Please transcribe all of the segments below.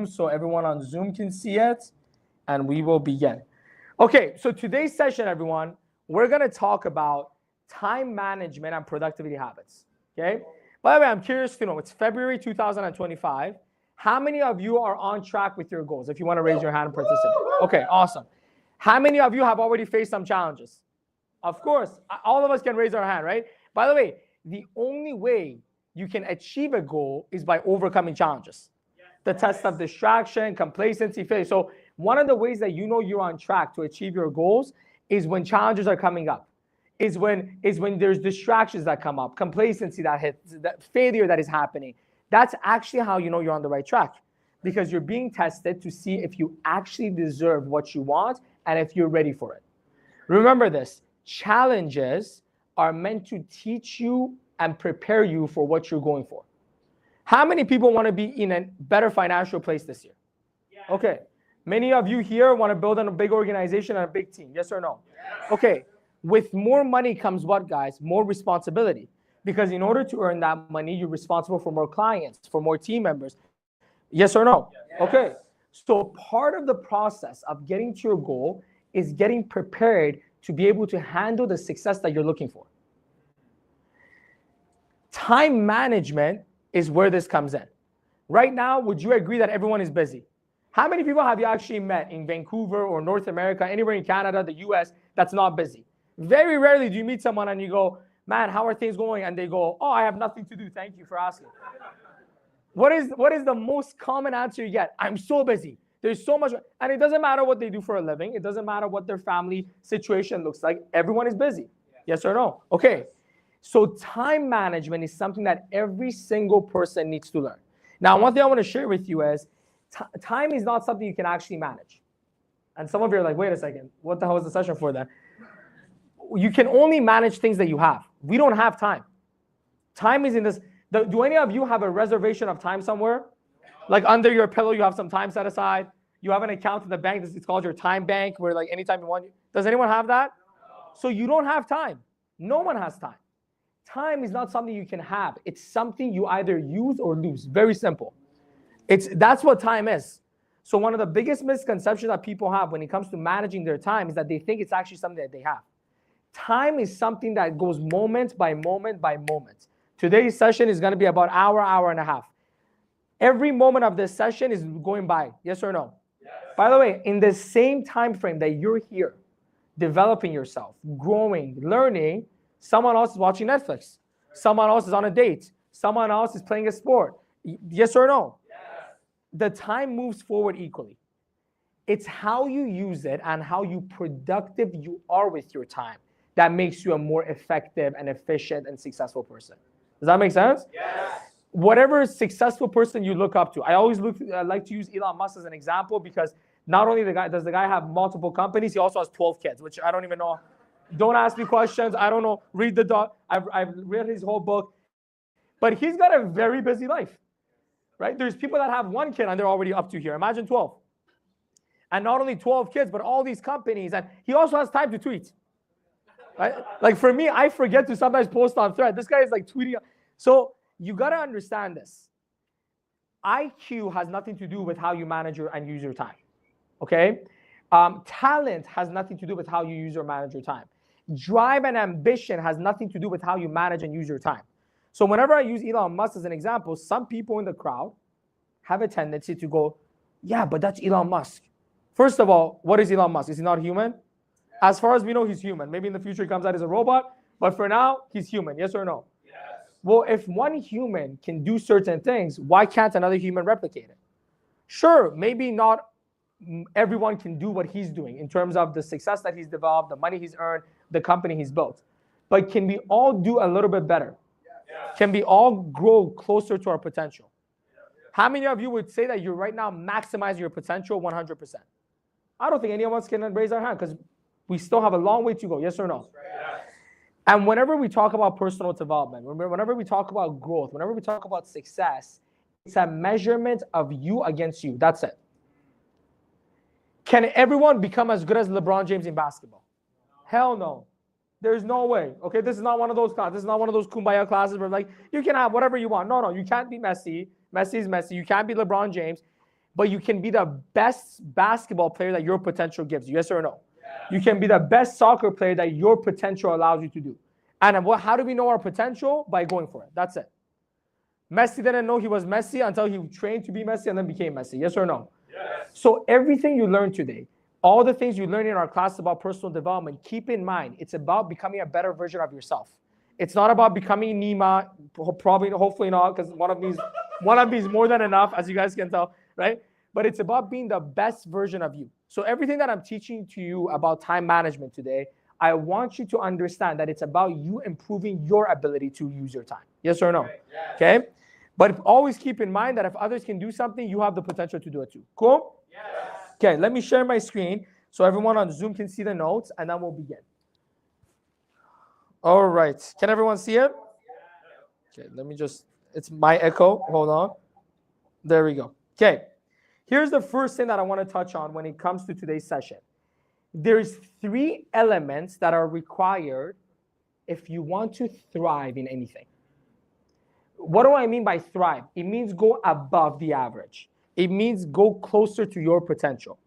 so everyone on Zoom can see it, and we will begin. Okay, so today's session, everyone, we're going to talk about time management and productivity habits. Okay. By the way, I'm curious to know, it's February 2025. How many of you are on track with your goals? If you want to raise your hand and participate. Okay, awesome. How many of you have already faced some challenges? Of course, all of us can raise our hand, right? By the way, the only way you can achieve a goal is by overcoming challenges. The test of distraction, complacency, failure. So one of the ways that you know you're on track to achieve your goals is when challenges are coming up. Is when there's distractions that come up, complacency that hits, that failure that is happening. That's actually how you know you're on the right track, because you're being tested to see if you actually deserve what you want and if you're ready for it. Remember this, challenges are meant to teach you and prepare you for what you're going for. How many people want to be in a better financial place this year? Yes. Okay. Many of you here want to build on a big organization and a big team. Yes or no? Yes. Okay. With more money comes what, guys? More responsibility. Because in order to earn that money, you're responsible for more clients, for more team members. Yes or no? Yes. Okay. So part of the process of getting to your goal is getting prepared to be able to handle the success that you're looking for. Time management is where this comes in. Right now, would you agree that everyone is busy? How many people have you actually met in Vancouver or North America, anywhere in Canada, the US, that's not busy? Very rarely do you meet someone and you go, man, how are things going? And they go, oh, I have nothing to do. Thank you for asking. What is the most common answer you get? I'm so busy. There's so much. And it doesn't matter what they do for a living. It doesn't matter what their family situation looks like. Everyone is busy. Yes or no? Okay. So time management is something that every single person needs to learn. Now, one thing I want to share with you is time is not something you can actually manage. And some of you are like, wait a second, what the hell is the session for then? You can only manage things that you have. We don't have time. Time is in this. Do any of you have a reservation of time somewhere? Like under your pillow, you have some time set aside. You have an account in the bank. It's called your time bank, where like anytime you want. Does anyone have that? So you don't have time. No one has time. Time is not something you can have. It's something you either use or lose. Very simple. That's what time is. So one of the biggest misconceptions that people have when it comes to managing their time is that they think it's actually something that they have. Time is something that goes moment by moment by moment. Today's session is going to be about hour and a half. Every moment of this session is going by. Yes or no? Yes. By the way, in the same time frame that you're here, developing yourself, growing, learning, someone else is watching Netflix. Someone else is on a date. Someone else is playing a sport. Yes or no? Yes. The time moves forward equally. It's how you use it and how productive you are with your time that makes you a more effective and efficient and successful person. Does that make sense? Yes. Whatever successful person you look up to. I always like to use Elon Musk as an example, because not only does the guy have multiple companies, he also has 12 kids, which I don't even know. Don't ask me questions. I don't know. Read the doc. I've read his whole book. But he's got a very busy life, right? There's people that have one kid and they're already up to here. Imagine 12. And not only 12 kids, but all these companies. And he also has time to tweet. Right? Like for me, I forget to sometimes post on Thread. This guy is like tweeting. So you got to understand this. IQ has nothing to do with how you manage and use your time. Okay? Talent has nothing to do with how you use or manage your time. Drive and ambition has nothing to do with how you manage and use your time. So whenever I use Elon Musk as an example, some people in the crowd have a tendency to go, yeah, but that's Elon Musk. First of all, what is Elon Musk? Is he not human? As far as we know, he's human. Maybe in the future he comes out as a robot, but for now, he's human. Yes or no? Yes. Well, if one human can do certain things, why can't another human replicate it? Sure, maybe not everyone can do what he's doing in terms of the success that he's developed, the money he's earned, the company he's built. But can we all do a little bit better? Yes. Can we all grow closer to our potential? Yes. How many of you would say that you're right now maximizing your potential 100%? I don't think any of us can raise our hand, because we still have a long way to go. Yes or no? Yes. And whenever we talk about personal development, whenever we talk about growth, whenever we talk about success, it's a measurement of you against you. That's it. Can everyone become as good as LeBron James in basketball? Hell no. There's no way. Okay, this is not one of those classes. This is not one of those kumbaya classes where like you can have whatever you want. No, you can't be Messi. Messi is Messi. You can't be LeBron James. but you can be the best basketball player that your potential gives you. Yes or no? You can be the best soccer player that your potential allows you to do. And how do we know our potential? By going for it. That's it. Messi didn't know he was Messi until he trained to be Messi and then became Messi. Yes or no? Yes. So everything you learned today, all the things you learned in our class about personal development, keep in mind, it's about becoming a better version of yourself. It's not about becoming Nima, probably, hopefully not, because one of me is more than enough, as you guys can tell, right? But it's about being the best version of you. So everything that I'm teaching to you about time management today, I want you to understand that it's about you improving your ability to use your time. Yes or no? Yes. Okay? But always keep in mind that if others can do something, you have the potential to do it too. Cool? Yes. Okay, let me share my screen so everyone on Zoom can see the notes, and then we'll begin. All right. Can everyone see it? Okay, let me just, it's my echo. Hold on. There we go. Okay. Here's the first thing that I want to touch on when it comes to today's session. There's 3 elements that are required if you want to thrive in anything. What do I mean by thrive? It means go above the average. It means go closer to your potential.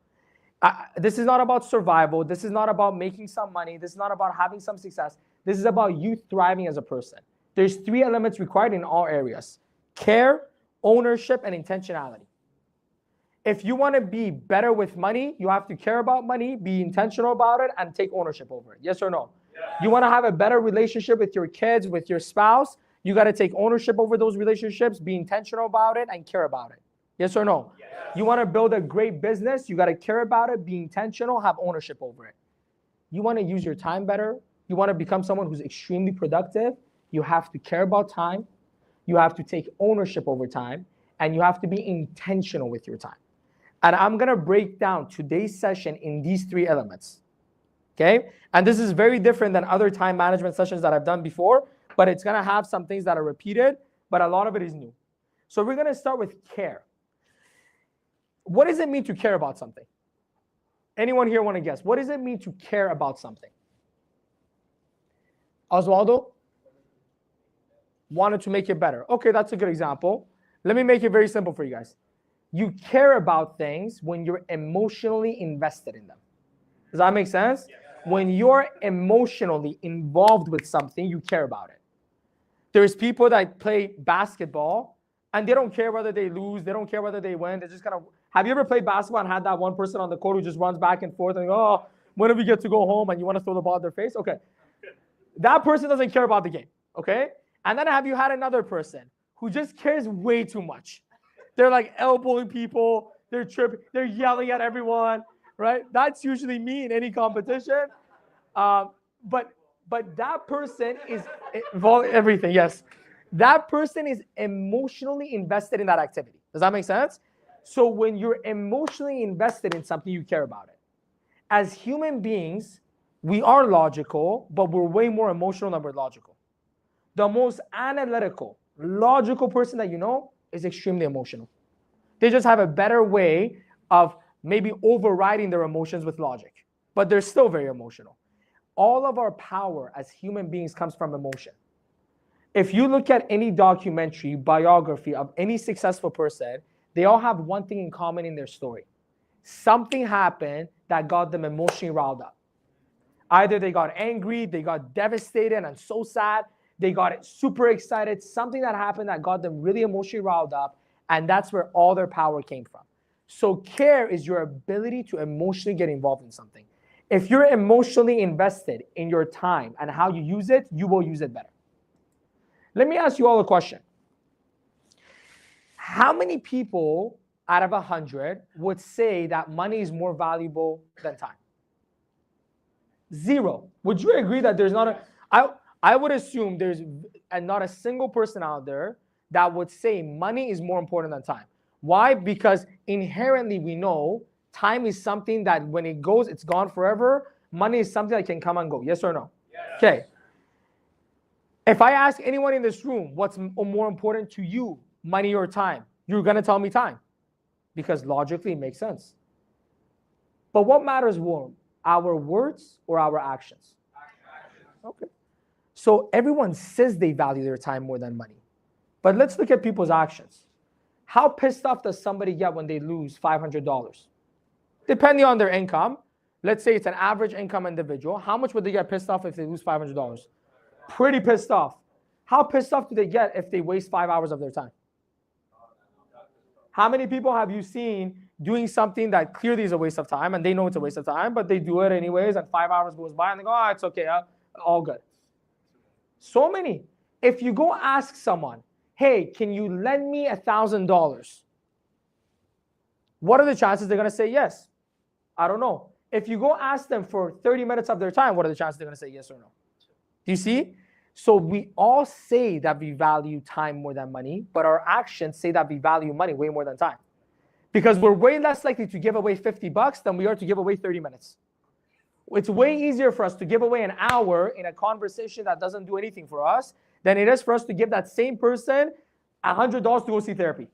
This is not about survival. This is not about making some money. This is not about having some success. This is about you thriving as a person. There's 3 elements required in all areas: care, ownership, and intentionality. If you want to be better with money, you have to care about money, be intentional about it, and take ownership over it. Yes or no? Yes. You want to have a better relationship with your kids, with your spouse, you got to take ownership over those relationships, be intentional about it, and care about it. Yes or no? Yes. You want to build a great business, you got to care about it, be intentional, have ownership over it. You want to use your time better, you want to become someone who's extremely productive, you have to care about time, you have to take ownership over time, and you have to be intentional with your time. And I'm going to break down today's session in these 3 elements. Okay? And this is very different than other time management sessions that I've done before, but it's going to have some things that are repeated, but a lot of it is new. So we're going to start with care. What does it mean to care about something? Anyone here want to guess? What does it mean to care about something? Oswaldo? Wanted to make it better. Okay, that's a good example. Let me make it very simple for you guys. You care about things when you're emotionally invested in them. Does that make sense? Yeah. When you're emotionally involved with something, you care about it. There's people that play basketball and they don't care whether they lose, they don't care whether they win. They're just kind of, have you ever played basketball and had that one person on the court who just runs back and forth and oh, when do we get to go home, and you want to throw the ball at their face? Okay. That person doesn't care about the game. Okay. And then have you had another person who just cares way too much? They're like elbowing people, they're tripping, they're yelling at everyone, right? That's usually me in any competition. But that person is everything, yes. That person is emotionally invested in that activity. Does that make sense? So when you're emotionally invested in something, you care about it. As human beings, we are logical, but we're way more emotional than we're logical. The most analytical, logical person that you know is extremely emotional. They just have a better way of maybe overriding their emotions with logic, but they're still very emotional. All of our power as human beings comes from emotion. If you look at any documentary, biography of any successful person, they all have one thing in common in their story. Something happened that got them emotionally riled up. Either they got angry, they got devastated and so sad, they got super excited, something that happened that got them really emotionally riled up, and that's where all their power came from. So care is your ability to emotionally get involved in something. If you're emotionally invested in your time and how you use it, you will use it better. Let me ask you all a question. How many people out of 100 would say that money is more valuable than time? 0. Would you agree that there's not a... I would assume there's not a single person out there that would say money is more important than time. Why? Because inherently we know time is something that when it goes, it's gone forever. Money is something that can come and go. Yes or no? Yes. Okay. If I ask anyone in this room what's more important to you, money or time, you're going to tell me time because logically it makes sense. But what matters more, our words or our actions? Okay. So everyone says they value their time more than money. But let's look at people's actions. How pissed off does somebody get when they lose $500? Depending on their income, let's say it's an average income individual, how much would they get pissed off if they lose $500? Pretty pissed off. How pissed off do they get if they waste 5 hours of their time? How many people have you seen doing something that clearly is a waste of time and they know it's a waste of time, but they do it anyways and 5 hours goes by and they go, oh, it's okay, all good. So many. If you go ask someone, hey, can you lend me $1,000? What are the chances they're going to say yes? I don't know. If you go ask them for 30 minutes of their time, what are the chances they're going to say yes or no? Do you see? So we all say that we value time more than money, but our actions say that we value money way more than time. Because we're way less likely to give away $50 than we are to give away 30 minutes. It's way easier for us to give away an hour in a conversation that doesn't do anything for us than it is for us to give that same person $100 to go see therapy.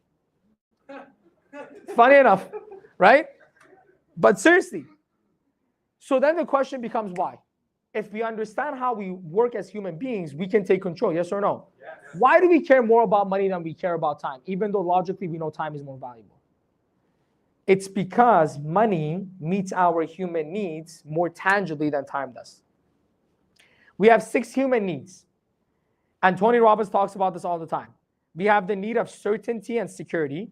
Funny enough, right? But seriously. So then the question becomes why? If we understand how we work as human beings, we can take control, yes or no? Yes. Why do we care more about money than we care about time, even though logically we know time is more valuable? It's because money meets our human needs more tangibly than time does. We have 6 human needs. And Tony Robbins talks about this all the time. We have the need of certainty and security.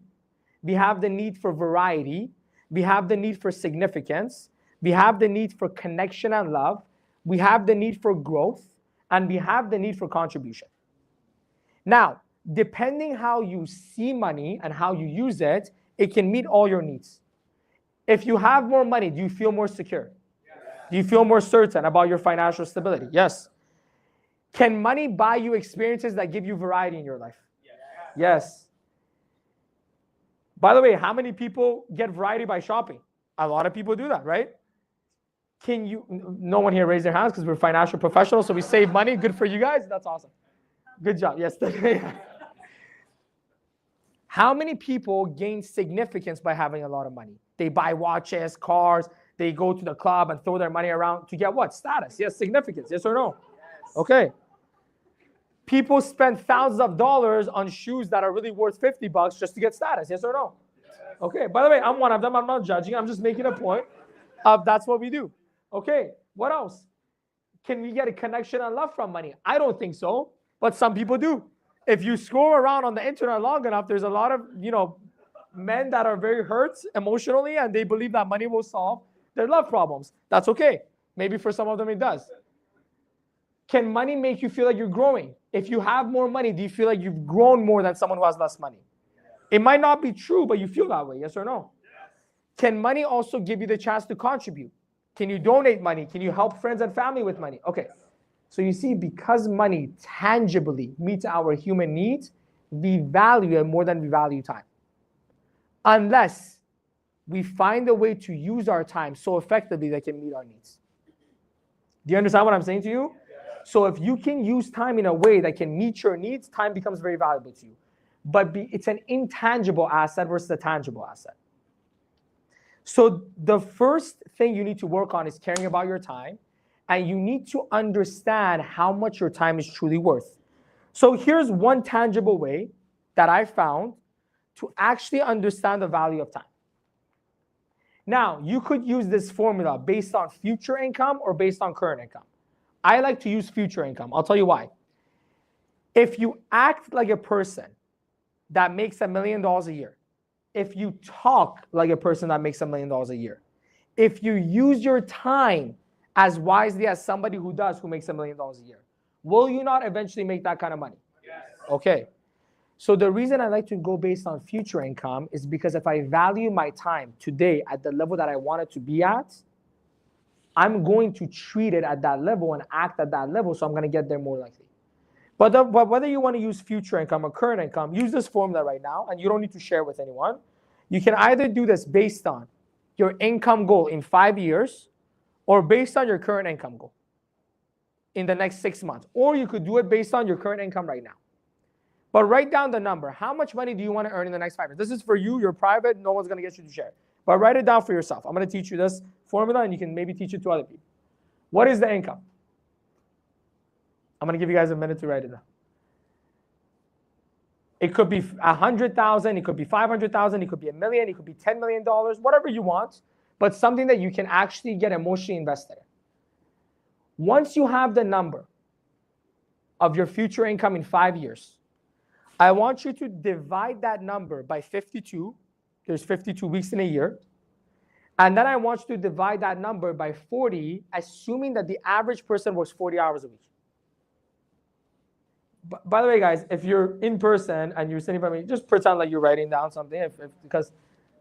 We have the need for variety. We have the need for significance. We have the need for connection and love. We have the need for growth. And we have the need for contribution. Now, depending how you see money and how you use it, it can meet all your needs. If you have more money, do you feel more secure? Yes. Do you feel more certain about your financial stability? Yes. Can money buy you experiences that give you variety in your life? Yes. Yes. By the way, how many people get variety by shopping? A lot of people do that, right? Can you, no one here raised their hands because we're financial professionals, so we save money. Good for you guys. That's awesome. Good job. Yes. How many people gain significance by having a lot of money? They buy watches, cars, they go to the club and throw their money around to get what? Status. Yes, significance. Yes or no? Yes. Okay. People spend thousands of dollars on shoes that are really worth $50 just to get status. Yes or no? Yes. Okay. By the way, I'm one of them. I'm not judging. I'm just making a point of that's what we do. Okay. What else? Can we get a connection and love from money? I don't think so, but some people do. If you scroll around on the internet long enough, there's a lot of, men that are very hurt emotionally and they believe that money will solve their love problems. That's okay. Maybe for some of them it does. Can money make you feel like you're growing? If you have more money, do you feel like you've grown more than someone who has less money? It might not be true, but you feel that way, yes or no? Can money also give you the chance to contribute? Can you donate money? Can you help friends and family with money? Okay. So you see, because money tangibly meets our human needs, we value it more than we value time. Unless we find a way to use our time so effectively that can meet our needs. Do you understand what I'm saying to you? Yeah. So if you can use time in a way that can meet your needs, time becomes very valuable to you. But it's an intangible asset versus a tangible asset. So the first thing you need to work on is caring about your time. And you need to understand how much your time is truly worth. So here's one tangible way that I found to actually understand the value of time. Now, you could use this formula based on future income or based on current income. I like to use future income. I'll tell you why. If you act like a person that makes $1 million a year, if you talk like a person that makes $1 million a year, if you use your time as wisely as somebody who makes $1 million a year, will you not eventually make that kind of money? Yes. Okay. So the reason I like to go based on future income is because if I value my time today at the level that I want it to be at, I'm going to treat it at that level and act at that level, so I'm going to get there more likely. But whether you want to use future income or current income, use this formula right now, and you don't need to share with anyone. You can either do this based on your income goal in 5 years, or based on your current income goal in the next 6 months. Or you could do it based on your current income right now. But write down the number. How much money do you want to earn in the next 5 years? This is for you. You're private. No one's going to get you to share. But write it down for yourself. I'm going to teach you this formula, and you can maybe teach it to other people. What is the income? I'm going to give you guys a minute to write it down. It could be 100,000, it could be 500,000, it could be $1 million, it could be $10 million, whatever you want, but something that you can actually get emotionally invested in. Once you have the number of your future income in 5 years, I want you to divide that number by 52. There's 52 weeks in a year. And then I want you to divide that number by 40, assuming that the average person works 40 hours a week. By the way, guys, if you're in person and you're sitting by me, just pretend like you're writing down something, because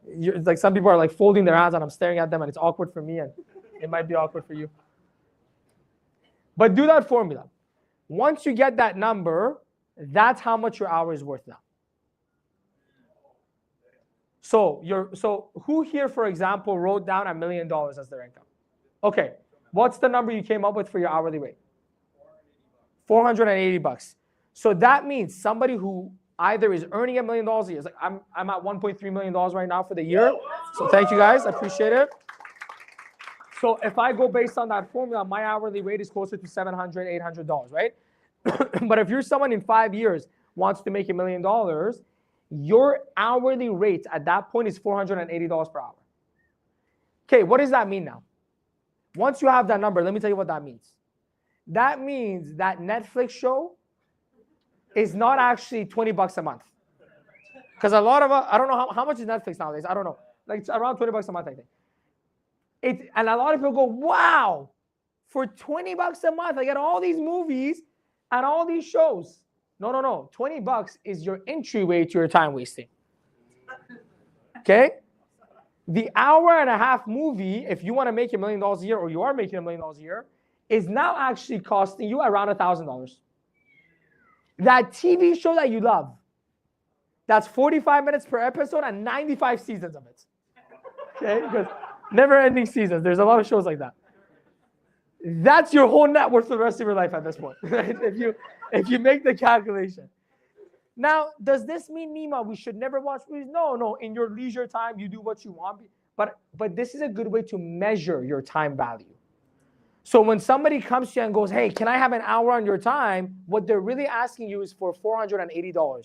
it's like some people are like folding their hands and I'm staring at them and it's awkward for me and it might be awkward for you. But do that formula. Once you get that number, that's how much your hour is worth now. So who here, for example, wrote down $1 million as their income? Okay, what's the number you came up with for your hourly rate? $480. So that means somebody who either is earning $1 million a year. Like I'm at $1.3 million right now for the year. So thank you guys, I appreciate it. So if I go based on that formula, my hourly rate is closer to $700, $800, right? But if you're someone in 5 years wants to make $1 million, your hourly rate at that point is $480 per hour. Okay, what does that mean now? Once you have that number, let me tell you what that means. That means that Netflix show is not actually $20 a month. Because a lot of us, I don't know how much is Netflix nowadays. I don't know. Like it's around $20 a month, I think. And a lot of people go, wow, for $20 a month, I get all these movies and all these shows. No. $20 is your entryway to your time wasting. Okay? The hour and a half movie, if you want to make $1 million a year, or you are making $1 million a year, is now actually costing you around $1,000. That TV show that you love, that's 45 minutes per episode and 95 seasons of it. Okay? Because never-ending seasons. There's a lot of shows like that. That's your whole net worth for the rest of your life at this point. Right? If you make the calculation. Now, does this mean, Nima, we should never watch movies? No. In your leisure time, you do what you want. But this is a good way to measure your time value. So when somebody comes to you and goes, hey, can I have an hour on your time? What they're really asking you is for $480. Does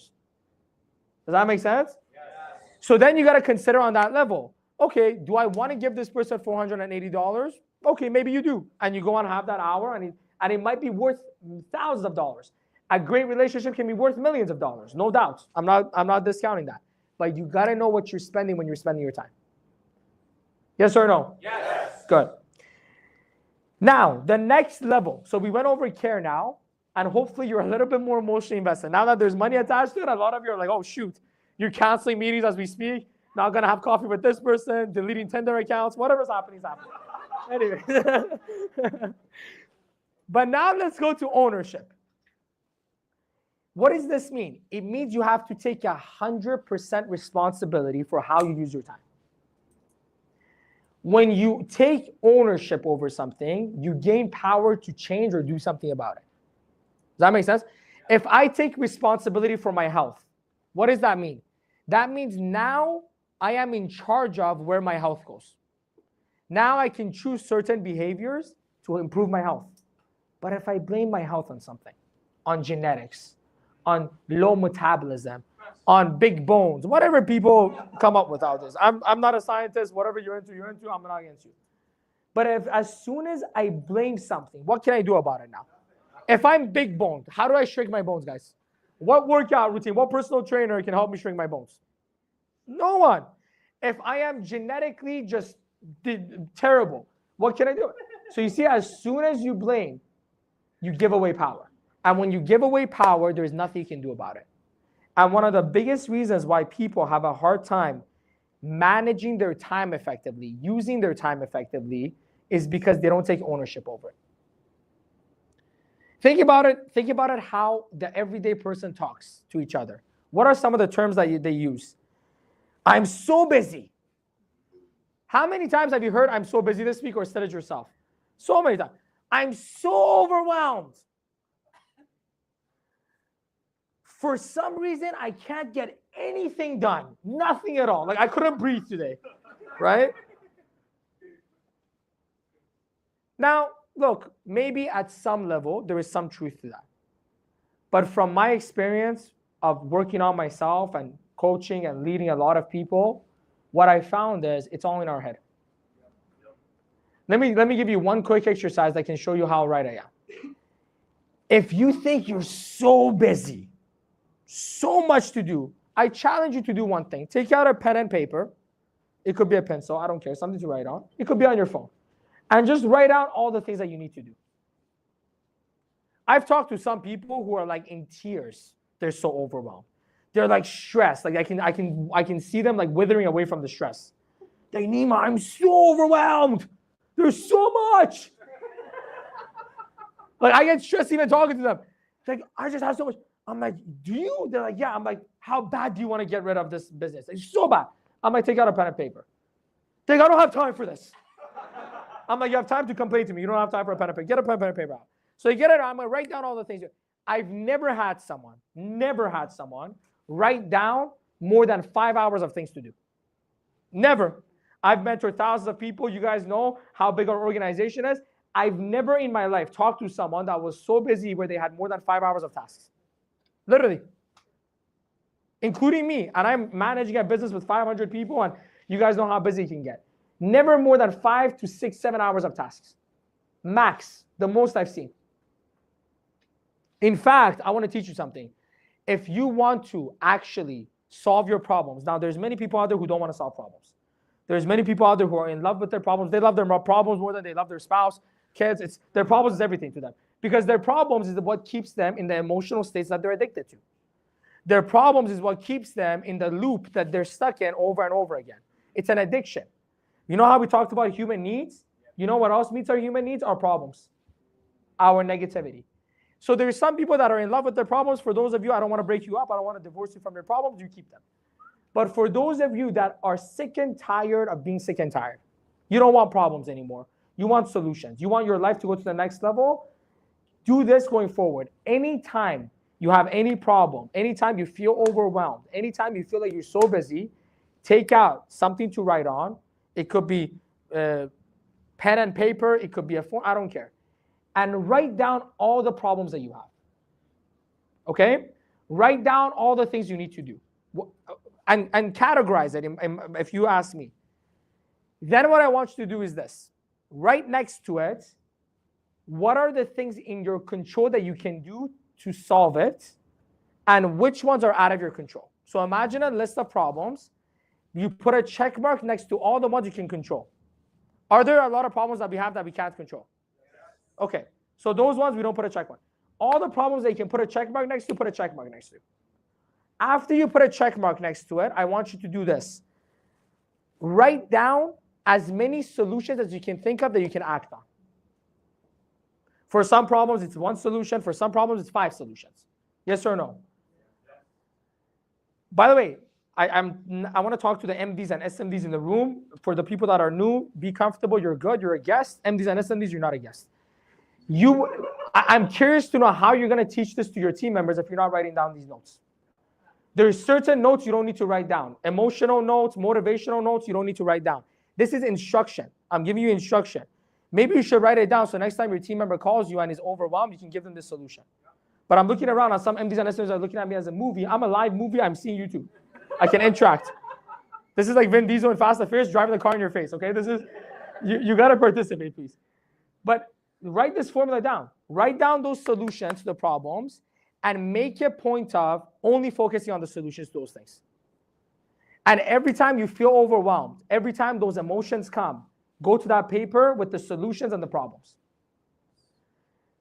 that make sense? Yes. So then you got to consider on that level. Okay, do I want to give this person $480? Okay, maybe you do. And you go and have that hour, and it might be worth thousands of dollars. A great relationship can be worth millions of dollars, no doubt. I'm not discounting that. But you got to know what you're spending when you're spending your time. Yes or no? Yes. Good. Now, the next level. So we went over care now, and hopefully you're a little bit more emotionally invested. Now that there's money attached to it, a lot of you are like, oh, shoot, you're canceling meetings as we speak. Not going to have coffee with this person, deleting Tinder accounts, whatever's happening is happening. Anyway. But now let's go to ownership. What does this mean? It means you have to take 100% responsibility for how you use your time. When you take ownership over something, you gain power to change or do something about it. Does that make sense? If I take responsibility for my health, what does that mean? That means now I am in charge of where my health goes. Now I can choose certain behaviors to improve my health. But if I blame my health on something, on genetics, on low metabolism, on big bones, whatever people come up with out this. I'm not a scientist. Whatever you're into, I'm not against you. But as soon as I blame something, what can I do about it now? If I'm big boned, how do I shrink my bones, guys? What workout routine, what personal trainer can help me shrink my bones? No one. If I am genetically just terrible, what can I do? So you see, as soon as you blame, you give away power. And when you give away power, there's nothing you can do about it. And one of the biggest reasons why people have a hard time managing their time effectively, using their time effectively, is because they don't take ownership over it. Think about it how the everyday person talks to each other. What are some of the terms that they use? I'm so busy. How many times have you heard I'm so busy this week, or said it yourself? So many times. I'm so overwhelmed. For some reason, I can't get anything done. Nothing at all. Like I couldn't breathe today, right? Now, look, maybe at some level, there is some truth to that. But from my experience, of working on myself and coaching and leading a lot of people, what I found is it's all in our head. Let me give you one quick exercise that can show you how right I am. If you think you're so busy, so much to do, I challenge you to do one thing. Take out a pen and paper. It could be a pencil, I don't care, something to write on. It could be on your phone. And just write out all the things that you need to do. I've talked to some people who are like in tears. They're so overwhelmed. They're like stressed. Like I can see them like withering away from the stress. Like, Nima, I'm so overwhelmed. There's so much. Like I get stressed even talking to them. Like, I just have so much. I'm like, do you? They're like, yeah. I'm like, how bad do you want to get rid of this business? It's so bad. I'm like, take out a pen and paper. They're like, I don't have time for this. I'm like, you have time to complain to me. You don't have time for a pen and paper. Get a pen and paper out. So you get it out. I'm going to write down all the things. I've never had someone write down more than 5 hours of things to do. Never. I've mentored thousands of people. You guys know how big our organization is. I've never in my life talked to someone that was so busy where they had more than 5 hours of tasks. Literally. Including me. And I'm managing a business with 500 people, and you guys know how busy it can get. Never more than 5 to 6, 7 hours of tasks. Max. The most I've seen. In fact, I want to teach you something. If you want to actually solve your problems, now there's many people out there who don't want to solve problems. There's many people out there who are in love with their problems. They love their problems more than they love their spouse, kids. Their problems is everything to them. Because their problems is what keeps them in the emotional states that they're addicted to. Their problems is what keeps them in the loop that they're stuck in over and over again. It's an addiction. You know how we talked about human needs? You know what else meets our human needs? Our problems. Our negativity. So there's some people that are in love with their problems. For those of you, I don't want to break you up. I don't want to divorce you from your problems. You keep them. But for those of you that are sick and tired of being sick and tired, you don't want problems anymore. You want solutions. You want your life to go to the next level. Do this going forward. Anytime you have any problem, anytime you feel overwhelmed, anytime you feel like you're so busy, take out something to write on. It could be pen and paper. It could be a phone. I don't care. And write down all the problems that you have. Okay? Write down all the things you need to do. And categorize it, if you ask me. Then what I want you to do is this. Right next to it, what are the things in your control that you can do to solve it? And which ones are out of your control? So imagine a list of problems. You put a check mark next to all the ones you can control. Are there a lot of problems that we have that we can't control? Okay, so those ones we don't put a check mark. All the problems that you can put a check mark next to, put a check mark next to. After you put a check mark next to it, I want you to do this. Write down as many solutions as you can think of that you can act on. For some problems, it's one solution. For some problems, it's 5 solutions. Yes or no? By the way, I want to talk to the MDs and SMDs in the room. For the people that are new, be comfortable. You're good. You're a guest. MDs and SMDs, you're not a guest. I'm curious to know how you're going to teach this to your team members if you're not writing down these notes. There's certain notes you don't need to write down. Emotional notes, motivational notes, you don't need to write down. This is instruction. I'm giving you instruction. Maybe you should write it down so next time your team member calls you and is overwhelmed, you can give them this solution. But I'm looking around and some MDs and SMDs are looking at me as a movie. I'm a live movie. I'm seeing you too. I can interact. This is like Vin Diesel in Fast and Furious driving the car in your face, okay? This is, you got to participate, please. But write this formula down. Write down those solutions to the problems and make a point of only focusing on the solutions to those things. And every time you feel overwhelmed, every time those emotions come, go to that paper with the solutions and the problems.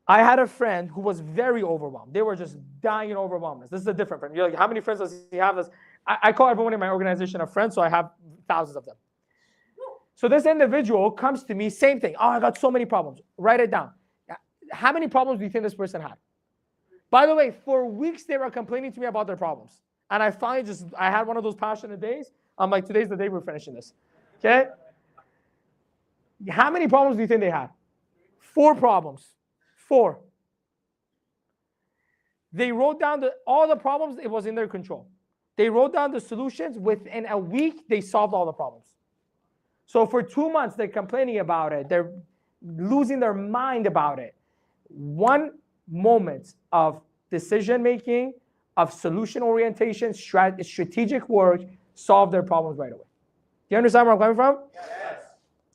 I had a friend who was very overwhelmed. They were just dying in overwhelmness. This is a different friend. You're like, how many friends does he have? This? I call everyone in my organization a friend, so I have thousands of them. So this individual comes to me, same thing. Oh, I got so many problems. Write it down. How many problems do you think this person had? By the way, for weeks they were complaining to me about their problems. And I finally I had one of those passionate days. I'm like, today's the day we're finishing this. Okay? How many problems do you think they had? 4 problems. 4. They wrote down all the problems. It was in their control. They wrote down the solutions. Within a week, they solved all the problems. So for 2 months, they're complaining about it. They're losing their mind about it. One moment of decision making, of solution orientation, strategic work, solve their problems right away. Do you understand where I'm coming from? Yes.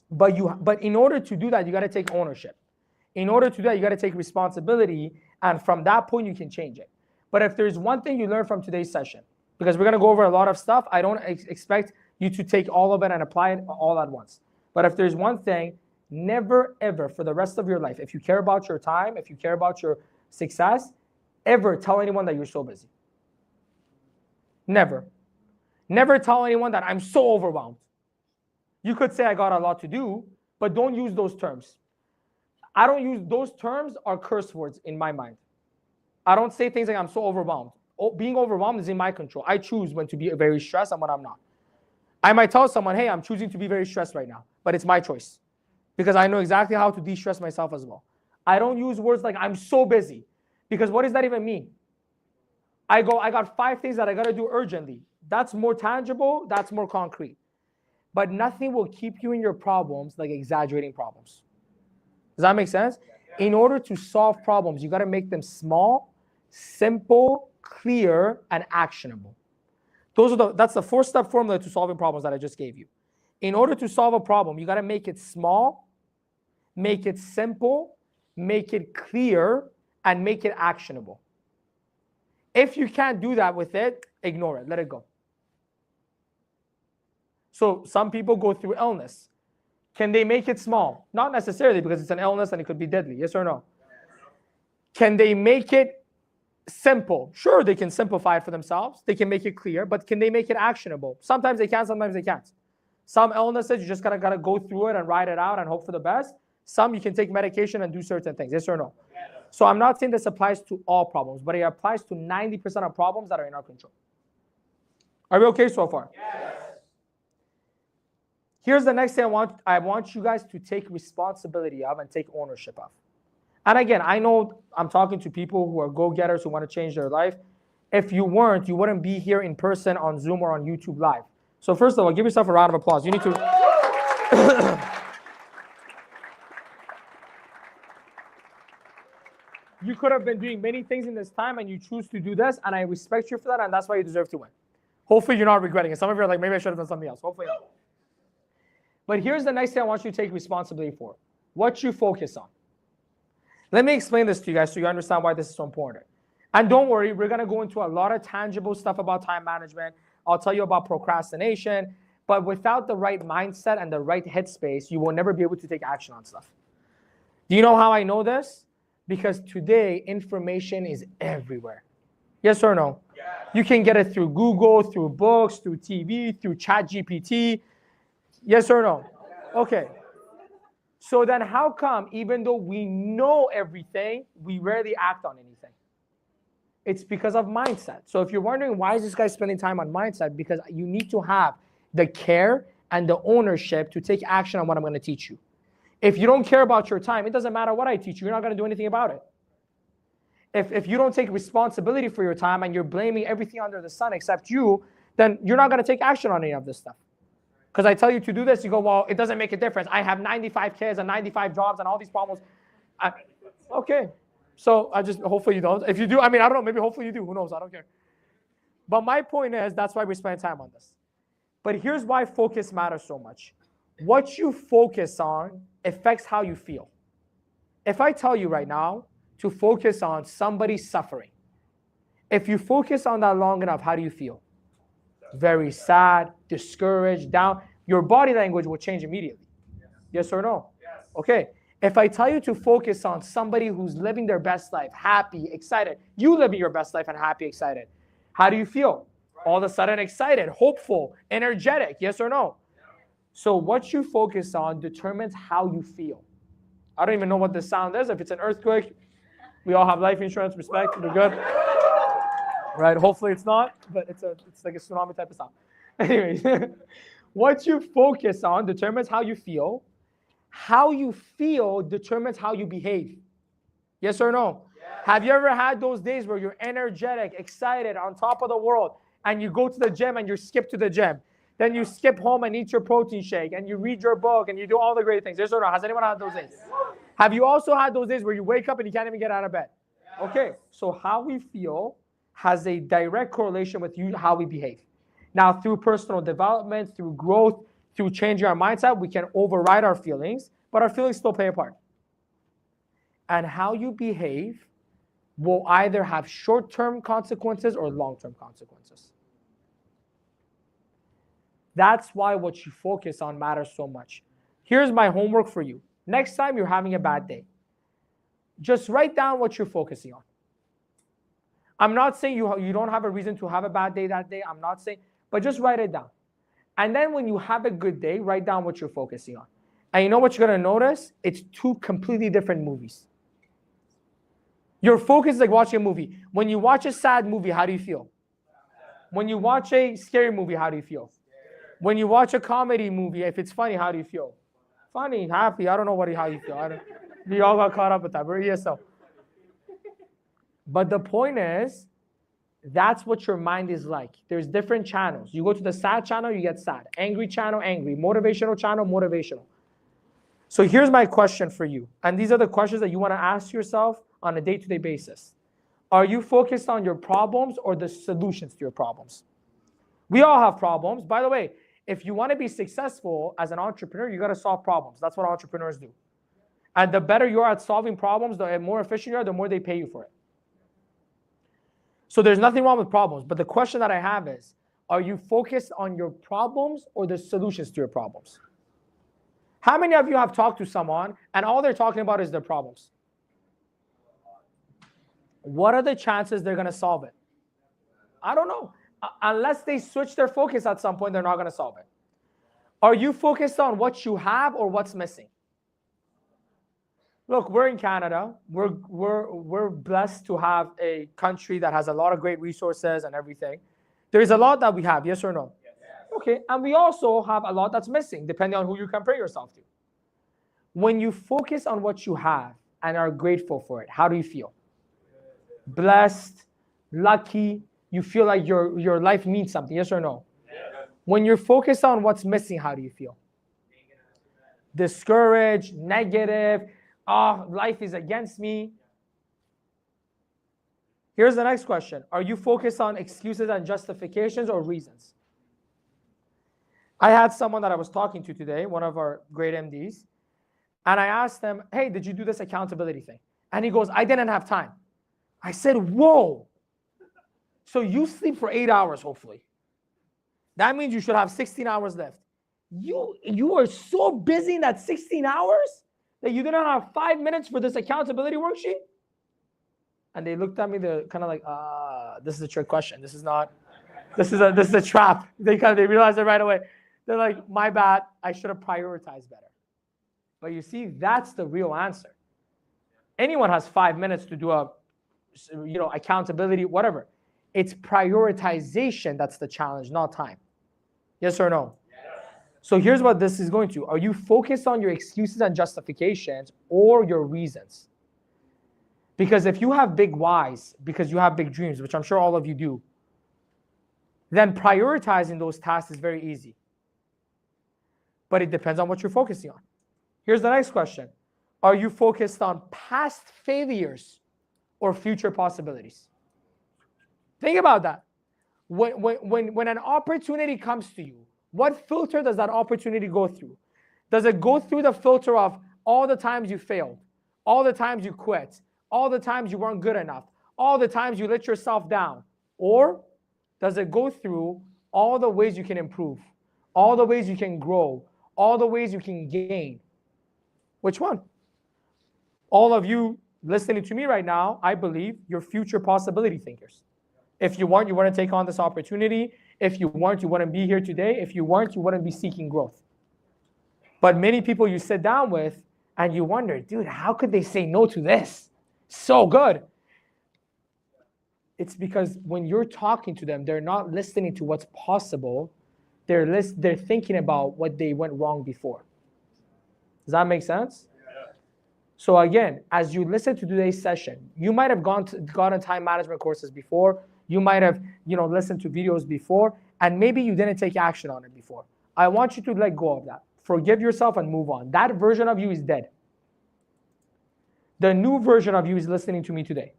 But in order to do that, you got to take ownership. In order to do that, you got to take responsibility, and from that point, you can change it. But if there's one thing you learn from today's session, because we're going to go over a lot of stuff, I don't expect you to take all of it and apply it all at once. But if there's one thing, never, ever, for the rest of your life, if you care about your time, if you care about your success, ever tell anyone that you're so busy. Never. Never tell anyone that I'm so overwhelmed. You could say I got a lot to do, but don't use those terms. I don't use those terms are curse words in my mind. I don't say things like I'm so overwhelmed. Being overwhelmed is in my control. I choose when to be very stressed and when I'm not. I might tell someone, hey, I'm choosing to be very stressed right now, but it's my choice because I know exactly how to de-stress myself as well. I don't use words like I'm so busy because what does that even mean? I got 5 things that I got to do urgently. That's more tangible. That's more concrete. But nothing will keep you in your problems like exaggerating problems. Does that make sense? In order to solve problems, you got to make them small, simple, clear, and actionable. That's the 4-step formula to solving problems that I just gave you. In order to solve a problem, you got to make it small, make it simple, make it clear, and make it actionable. If you can't do that with it, ignore it. Let it go. So some people go through illness. Can they make it small? Not necessarily because it's an illness and it could be deadly. Yes or no? Can they make it simple? Sure, they can simplify it for themselves. They can make it clear, but can they make it actionable? Sometimes they can, sometimes they can't. Some illnesses, you just gotta go through it and ride it out and hope for the best. Some you can take medication and do certain things. Yes or no? So I'm not saying this applies to all problems, but it applies to 90% of problems that are in our control. Are we okay so far? Yes. Here's the next thing I want you guys to take responsibility of and take ownership of. And again, I know I'm talking to people who are go-getters who want to change their life. If you weren't, you wouldn't be here in person on Zoom or on YouTube Live. So first of all, give yourself a round of applause. You need to... You could have been doing many things in this time and you choose to do this, and I respect you for that, and that's why you deserve to win. Hopefully you're not regretting it. Some of you are like, maybe I should have done something else. Hopefully not. But here's the next thing I want you to take responsibility for. What you focus on. Let me explain this to you guys so you understand why this is so important. And don't worry, we're going to go into a lot of tangible stuff about time management. I'll tell you about procrastination. But without the right mindset and the right headspace, you will never be able to take action on stuff. Do you know how I know this? Because today, information is everywhere. Yes or no? Yes. You can get it through Google, through books, through TV, through ChatGPT. Yes or no? Okay. So then how come, even though we know everything, we rarely act on anything? It's because of mindset. So if you're wondering why is this guy spending time on mindset, because you need to have the care and the ownership to take action on what I'm going to teach you. If you don't care about your time, it doesn't matter what I teach you. You're not going to do anything about it. If you don't take responsibility for your time and you're blaming everything under the sun except you, then you're not going to take action on any of this stuff. Because I tell you to do this, you go, well, it doesn't make a difference. I have 95 kids and 95 jobs and all these problems. Okay. So hopefully you don't. If you do, I don't know, maybe hopefully you do. Who knows? I don't care. But my point is, that's why we spend time on this. But here's why focus matters so much. What you focus on affects how you feel. If I tell you right now to focus on somebody suffering, if you focus on that long enough, how do you feel? Very sad, discouraged, down. Your body language will change immediately. Yes or no? Yes. Okay. If I tell you to focus on somebody who's living their best life, happy, excited, you living your best life and happy, excited, how do you feel? Right. All of a sudden excited, hopeful, energetic. Yes or no? Yeah. So what you focus on determines how you feel. I don't even know what the sound is. If it's an earthquake, we all have life insurance, respect, we're good. Right? Hopefully it's not, but it's like a tsunami type of sound. Anyways, what you focus on determines how you feel. How you feel determines how you behave. Yes or no? Yes. Have you ever had those days where you're energetic, excited, on top of the world, and you go to the gym and you skip to the gym? Then you skip home and eat your protein shake, and you read your book, and you do all the great things. Yes or no? Has anyone had those days? Have you also had those days where you wake up and you can't even get out of bed? Okay, so how we feel has a direct correlation with how we behave. Now, through personal development, through growth, through changing our mindset, we can override our feelings, but our feelings still play a part. And how you behave will either have short-term consequences or long-term consequences. That's why what you focus on matters so much. Here's my homework for you. Next time you're having a bad day, just write down what you're focusing on. I'm not saying you don't have a reason to have a bad day that day. I'm not saying, but just write it down. And then when you have a good day, write down what you're focusing on. And you know what you're going to notice? It's two completely different movies. Your focus is like watching a movie. When you watch a sad movie, how do you feel? When you watch a scary movie, how do you feel? When you watch a comedy movie, if it's funny, how do you feel? Funny, happy, I don't know how you feel. We all got caught up with that, but yourself. But the point is, that's what your mind is like. There's different channels. You go to the sad channel, you get sad. Angry channel, angry. Motivational channel, motivational. So here's my question for you. And these are the questions that you want to ask yourself on a day-to-day basis. Are you focused on your problems or the solutions to your problems? We all have problems. By the way, if you want to be successful as an entrepreneur, you got to solve problems. That's what entrepreneurs do. And the better you are at solving problems, the more efficient you are, the more they pay you for it. So there's nothing wrong with problems. But the question that I have is, are you focused on your problems or the solutions to your problems? How many of you have talked to someone and all they're talking about is their problems? What are the chances they're going to solve it? I don't know. Unless they switch their focus at some point, they're not going to solve it. Are you focused on what you have or what's missing? Look, we're in Canada. We're blessed to have a country that has a lot of great resources and everything. There's a lot that we have, yes or no? Yes. Okay, and we also have a lot that's missing, depending on who you compare yourself to. When you focus on what you have and are grateful for it, how do you feel? Blessed, lucky. You feel like your life means something, yes or no? Yes. When you're focused on what's missing, how do you feel? Discouraged, negative. Oh, life is against me. Here's the next question. Are you focused on excuses and justifications or reasons? I had someone that I was talking to today, one of our great MDs, and I asked them, hey, did you do this accountability thing? And he goes, I didn't have time. I said, whoa. So you sleep for 8 hours, hopefully. That means you should have 16 hours left. You are so busy in that 16 hours that you didn't have 5 minutes for this accountability worksheet? And they looked at me, they're kind of like, this is a trick question. This is a trap. They realized it right away. They're like, my bad, I should have prioritized better. But you see, that's the real answer. Anyone has 5 minutes to do accountability, whatever. It's prioritization that's the challenge, not time. Yes or no? Yes. So here's what this is going to. Are you focused on your excuses and justifications or your reasons? Because if you have big whys, because you have big dreams, which I'm sure all of you do, then prioritizing those tasks is very easy. But it depends on what you're focusing on. Here's the next question. Are you focused on past failures or future possibilities? Think about that. When an opportunity comes to you, what filter does that opportunity go through? Does it go through the filter of all the times you failed, all the times you quit, all the times you weren't good enough, all the times you let yourself down? Or does it go through all the ways you can improve, all the ways you can grow, all the ways you can gain? Which one? All of you listening to me right now, I believe you're future possibility thinkers. If you want to take on this opportunity. If you want, you wouldn't be here today. If you weren't, you wouldn't be seeking growth. But many people you sit down with and you wonder, dude, how could they say no to this? So good. It's because when you're talking to them, they're not listening to what's possible. They're thinking about what they went wrong before. Does that make sense? Yeah. So again, as you listen to today's session, you might have gotten time management courses before. You might have, listened to videos before, and maybe you didn't take action on it before. I want you to let go of that. Forgive yourself and move on. That version of you is dead. The new version of you is listening to me today.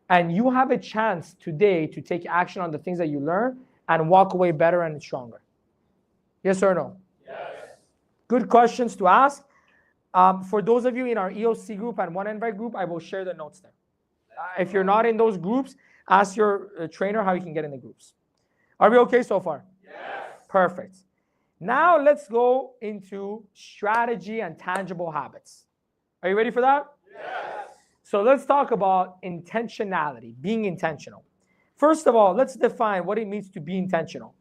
And you have a chance today to take action on the things that you learn and walk away better and stronger. Yes or no? Yes. Good questions to ask. For those of you in our EOC group and One Invite group, I will share the notes there. If you're not in those groups, ask your trainer how you can get in the groups. Are we okay so far? Yes. Perfect. Now let's go into strategy and tangible habits. Are you ready for that? Yes. So let's talk about intentionality, being intentional. First of all, let's define what it means to be intentional.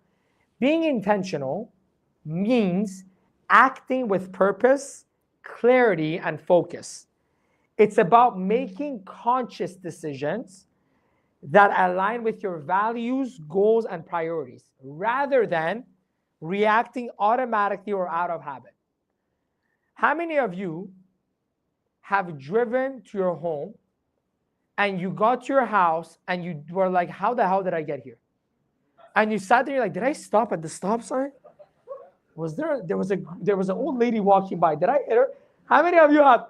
Being intentional means acting with purpose, clarity, and focus. It's about making conscious decisions that align with your values, goals, and priorities, rather than reacting automatically or out of habit. How many of you have driven to your home and you got to your house and you were like, how the hell did I get here? And you sat there, you're like, did I stop at the stop sign? There was an old lady walking by. Did I hit her? How many of you have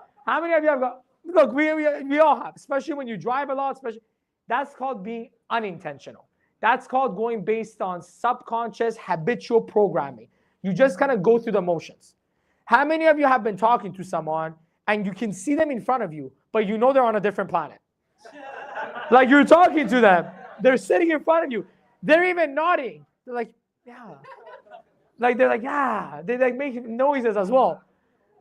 got, look, we all have, especially when you drive a lot, especially, that's called being unintentional. That's called going based on subconscious habitual programming. You just kind of go through the motions. How many of you have been talking to someone and you can see them in front of you, but you know they're on a different planet? Like you're talking to them, they're sitting in front of you, they're even nodding. They're like, yeah. They're like, yeah. They like make noises as well.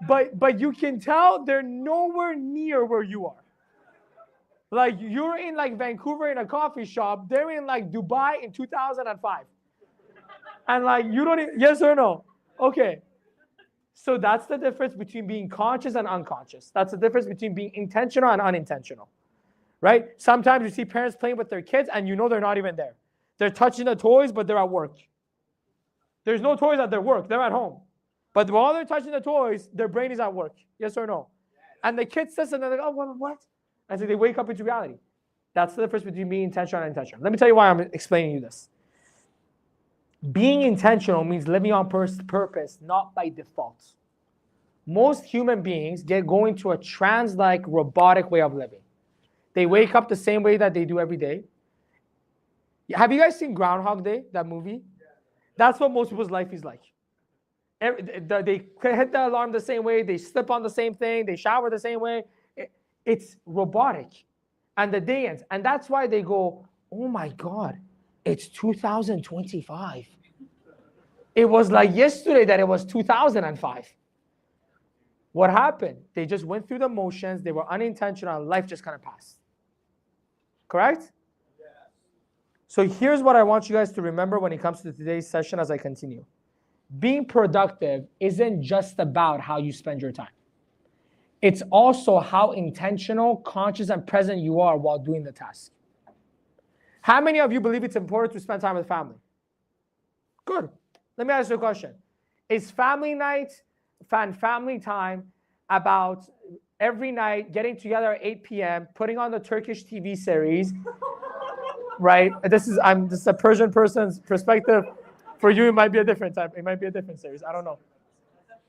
But you can tell they're nowhere near where you are. Like you're in like Vancouver in a coffee shop, they're in like Dubai in 2005. And like you don't even, yes or no? Okay. So that's the difference between being conscious and unconscious. That's the difference between being intentional and unintentional. Right? Sometimes you see parents playing with their kids and you know they're not even there. They're touching the toys, but they're at work. There's no toys at their work. They're at home. But while they're touching the toys, their brain is at work. Yes or no? And the kid says and they're like, oh, what? And so they wake up into reality. That's the difference between being intentional and unintentional. Let me tell you why I'm explaining you this. Being intentional means living on purpose, not by default. Most human beings get going to a trance-like robotic way of living. They wake up the same way that they do every day. Have you guys seen Groundhog Day, that movie? That's what most people's life is like. They hit the alarm the same way, they slip on the same thing, they shower the same way. It's robotic. And the day ends. And that's why they go, oh my God, it's 2025. It was like yesterday that it was 2005. What happened? They just went through the motions, they were unintentional, and life just kind of passed. Correct? Yes. So here's what I want you guys to remember when it comes to today's session as I continue. Being productive isn't just about how you spend your time. It's also how intentional, conscious, and present you are while doing the task. How many of you believe it's important to spend time with family? Good. Let me ask you a question. Is family night and family time about every night getting together at 8 p.m., putting on the Turkish TV series, right? This is a Persian person's perspective. For you, it might be a different type. It might be a different series. I don't know.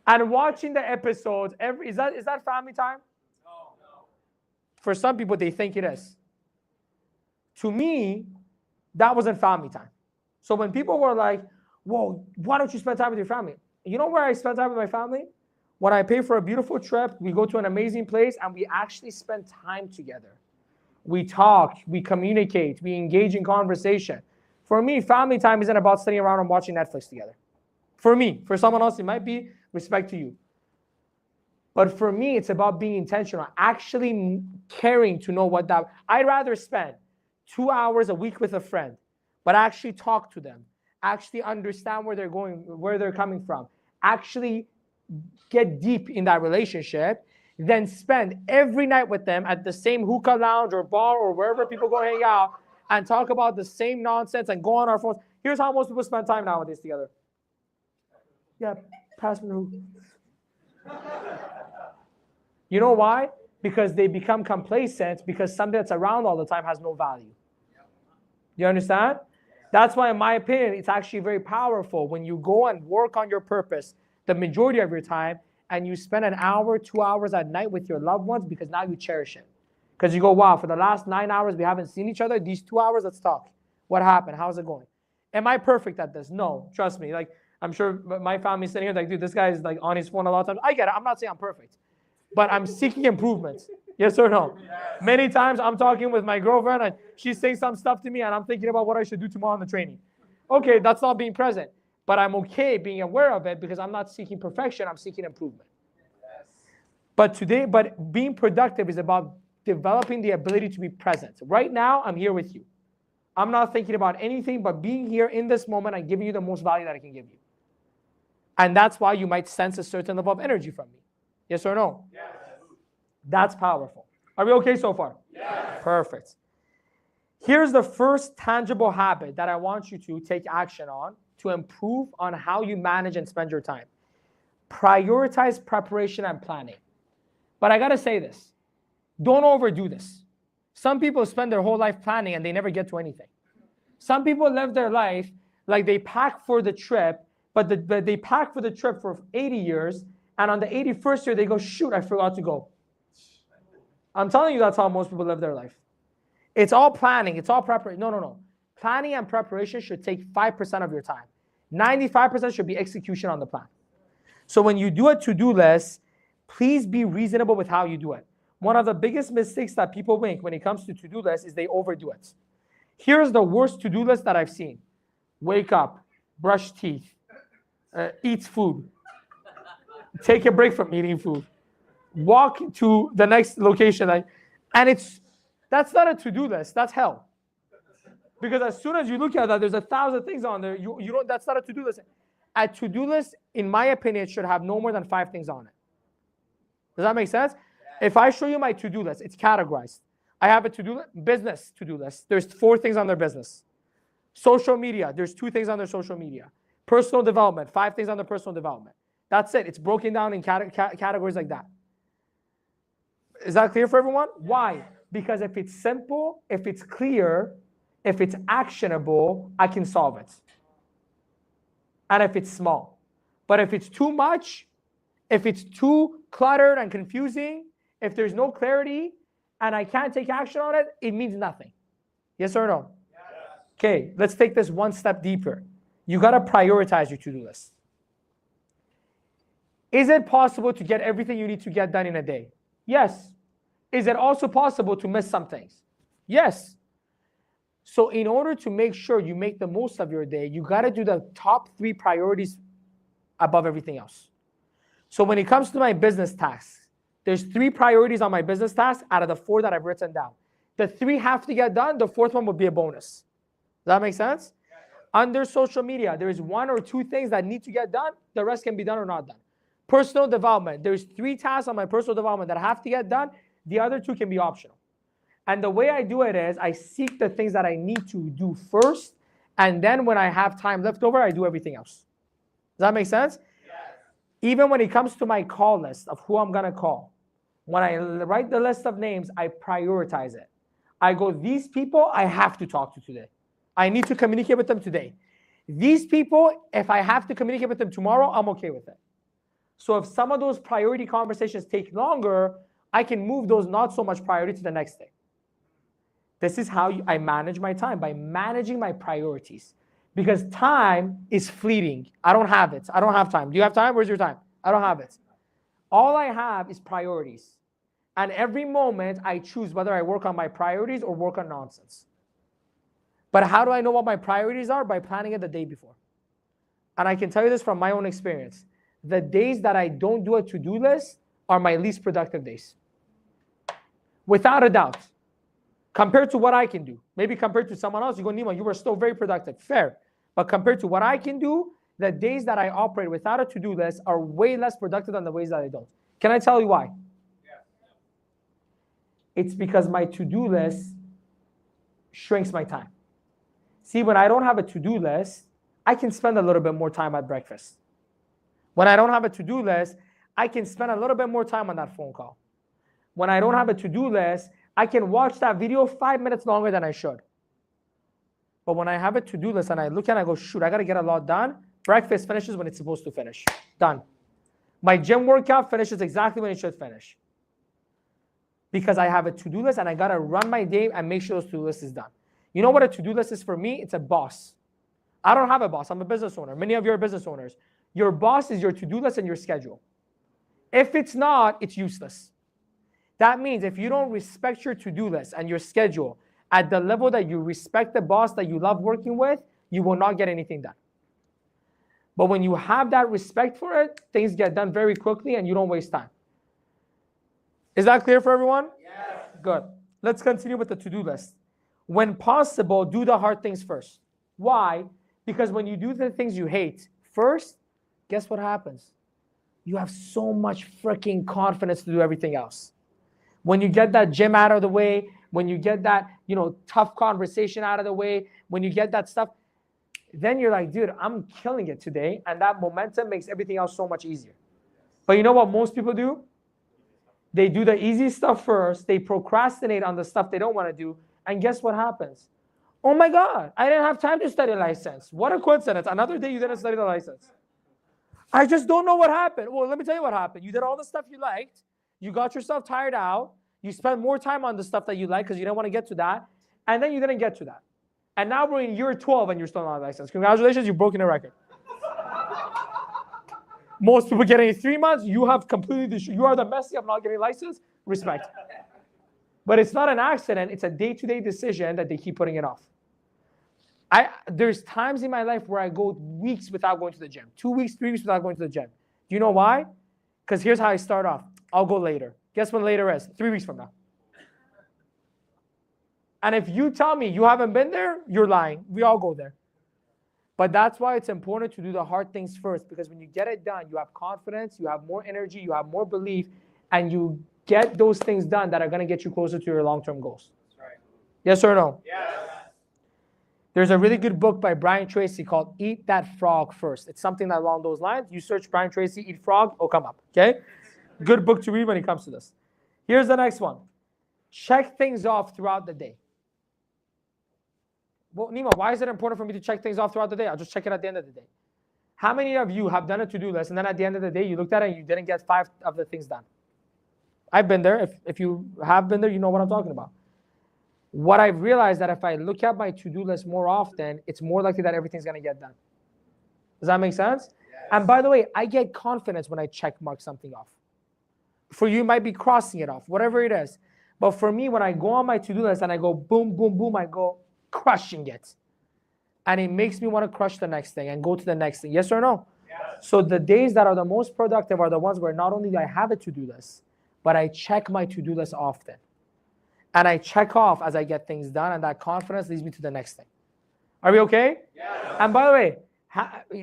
And watching the episodes, is that family time? No. For some people, they think it is. To me, that wasn't family time. So when people were like, whoa, why don't you spend time with your family? You know where I spend time with my family? When I pay for a beautiful trip, we go to an amazing place, and we actually spend time together. We talk, we communicate, we engage in conversation. For me, family time isn't about sitting around and watching Netflix together. For me, for someone else, it might be. Respect to you. But for me, it's about being intentional, actually caring to know what that. I'd rather spend 2 hours a week with a friend, but actually talk to them, actually understand where they're going, where they're coming from, actually get deep in that relationship, then spend every night with them at the same hookah lounge or bar or wherever people go hang out and talk about the same nonsense and go on our phones. Here's how most people spend time nowadays together. Yeah, pass me the hookah. You know why? Because they become complacent because something that's around all the time has no value. You understand? That's why, in my opinion, it's actually very powerful when you go and work on your purpose the majority of your time and you spend an hour, 2 hours at night with your loved ones because now you cherish it. Because you go, wow, for the last 9 hours, we haven't seen each other. These 2 hours, let's talk. What happened? How's it going? Am I perfect at this? No, trust me. Like, I'm sure my family's sitting here like, dude, this guy is like on his phone a lot of times. I get it. I'm not saying I'm perfect, but I'm seeking improvements. Yes or no? Yes. Many times I'm talking with my girlfriend and she's saying some stuff to me and I'm thinking about what I should do tomorrow in the training. Okay, that's not being present, but I'm okay being aware of it because I'm not seeking perfection. I'm seeking improvement. Yes. But being productive is about developing the ability to be present. Right now, I'm here with you. I'm not thinking about anything but being here in this moment and giving you the most value that I can give you. And that's why you might sense a certain level of energy from me. Yes or no? Yes. That's powerful. Are we okay so far? Yes. Perfect. Here's the first tangible habit that I want you to take action on to improve on how you manage and spend your time. Prioritize preparation and planning. But I got to say this. Don't overdo this. Some people spend their whole life planning and they never get to anything. Some people live their life like they pack for the trip, but they pack for the trip for 80 years, and on the 81st year, they go, shoot, I forgot to go. I'm telling you, that's how most people live their life. It's all planning. It's all preparation. No. Planning and preparation should take 5% of your time. 95% should be execution on the plan. So when you do a to-do list, please be reasonable with how you do it. One of the biggest mistakes that people make when it comes to to-do lists is they overdo it. Here's the worst to-do list that I've seen. Wake up, brush teeth, eat food, take a break from eating food, walk to the next location. And that's not a to-do list, that's hell. Because as soon as you look at that, there's 1,000 things on there. You don't. That's not a to-do list. A to-do list, in my opinion, should have no more than 5 things on it. Does that make sense? If I show you my to-do list, it's categorized. I have a to-do list, business to-do list. There's 4 things on their business. Social media, there's 2 things on their social media. Personal development, 5 things on their personal development. That's it. It's broken down in categories like that. Is that clear for everyone? Why? Because if it's simple, if it's clear, if it's actionable, I can solve it. And if it's small. But if it's too much, if it's too cluttered and confusing, if there's no clarity and I can't take action on it, it means nothing. Yes or no? Yes. Okay, let's take this one step deeper. You got to prioritize your to-do list. Is it possible to get everything you need to get done in a day? Yes. Is it also possible to miss some things? Yes. So in order to make sure you make the most of your day, you got to do the top 3 priorities above everything else. So when it comes to my business tasks, there's 3 priorities on my business tasks out of the 4 that I've written down. The 3 have to get done. The 4th one would be a bonus. Does that make sense? Under social media, there's 1 or 2 things that need to get done. The rest can be done or not done. Personal development, there's 3 tasks on my personal development that have to get done. The other 2 can be optional. And the way I do it is I seek the things that I need to do first. And then when I have time left over, I do everything else. Does that make sense? Yes. Even when it comes to my call list of who I'm going to call, when I write the list of names, I prioritize it. I go, these people I have to talk to today. I need to communicate with them today. These people, if I have to communicate with them tomorrow, I'm okay with it. So if some of those priority conversations take longer, I can move those not so much priority to the next day. This is how I manage my time, by managing my priorities. Because time is fleeting. I don't have it. I don't have time. Do you have time? Where's your time? I don't have it. All I have is priorities. And every moment I choose whether I work on my priorities or work on nonsense. But how do I know what my priorities are? By planning it the day before. And I can tell you this from my own experience. The days that I don't do a to-do list are my least productive days. Without a doubt. Compared to what I can do. Maybe compared to someone else, you go, Nima, you were still very productive. Fair. But compared to what I can do, the days that I operate without a to-do list are way less productive than the ways that I don't. Can I tell you why? Yeah. It's because my to-do list shrinks my time. See, when I don't have a to-do list, I can spend a little bit more time at breakfast. When I don't have a to-do list, I can spend a little bit more time on that phone call. When I don't have a to-do list, I can watch that video 5 minutes longer than I should. But when I have a to-do list and I look and I go, shoot, I got to get a lot done, breakfast finishes when it's supposed to finish. Done. My gym workout finishes exactly when it should finish. because I have a to-do list and I gotta run my day and make sure those to-do list is done. You know what a to-do list is for me? It's a boss. I don't have a boss. I'm a business owner. Many of you are business owners. Your boss is your to-do list and your schedule. If it's not, it's useless. That means if you don't respect your to-do list and your schedule at the level that you respect the boss that you love working with, you will not get anything done. But when you have that respect for it, things get done very quickly and you don't waste time. Is that clear for everyone? Yes. Good. Let's continue with the to-do list. When possible, do the hard things first. Why? Because when you do the things you hate first, guess what happens? You have so much freaking confidence to do everything else. When you get that gym out of the way, when you get that, tough conversation out of the way, when you get that stuff, then you're like, dude, I'm killing it today. And that momentum makes everything else so much easier. But you know what most people do? They do the easy stuff first. They procrastinate on the stuff they don't want to do. And guess what happens? Oh my God, I didn't have time to study a license. What a coincidence. Another day you didn't study the license. I just don't know what happened. Well, let me tell you what happened. You did all the stuff you liked. You got yourself tired out. You spent more time on the stuff that you like because you didn't want to get to that. And then you didn't get to that. And now we're in year 12 and you're still not on a license. Congratulations, you've broken a record. Most people get in 3 months. You have completely, you are the Messi of not getting a license. Respect. But it's not an accident. It's a day-to-day decision that they keep putting it off. There's times in my life where I go weeks without going to the gym. 2 weeks, 3 weeks without going to the gym. Do you know why? Because here's how I start off. I'll go later. Guess when later is? 3 weeks from now. And if you tell me you haven't been there, you're lying. We all go there. But that's why it's important to do the hard things first, because when you get it done, you have confidence, you have more energy, you have more belief, and you get those things done that are going to get you closer to your long-term goals. That's right. Yes or no? Yes. There's a really good book by Brian Tracy called Eat That Frog First. It's something along those lines. You search Brian Tracy, Eat Frog, it'll come up, okay? Good book to read when it comes to this. Here's the next one. Check things off throughout the day. Well, Nima, why is it important for me to check things off throughout the day? I'll just check it at the end of the day. How many of you have done a to-do list and then at the end of the day, you looked at it and you didn't get 5 of the things done? I've been there. If you have been there, you know what I'm talking about. What I've realized that if I look at my to-do list more often, it's more likely that everything's going to get done. Does that make sense? Yes. And by the way, I get confidence when I check mark something off. For you, it might be crossing it off, whatever it is. But for me, when I go on my to-do list and I go boom, boom, boom, I go crushing it. And it makes me want to crush the next thing and go to the next thing. Yes or no? Yes. So the days that are the most productive are the ones where not only do I have a to-do list, but I check my to-do list often. And I check off as I get things done, and that confidence leads me to the next thing. Are we okay? Yes. And by the way,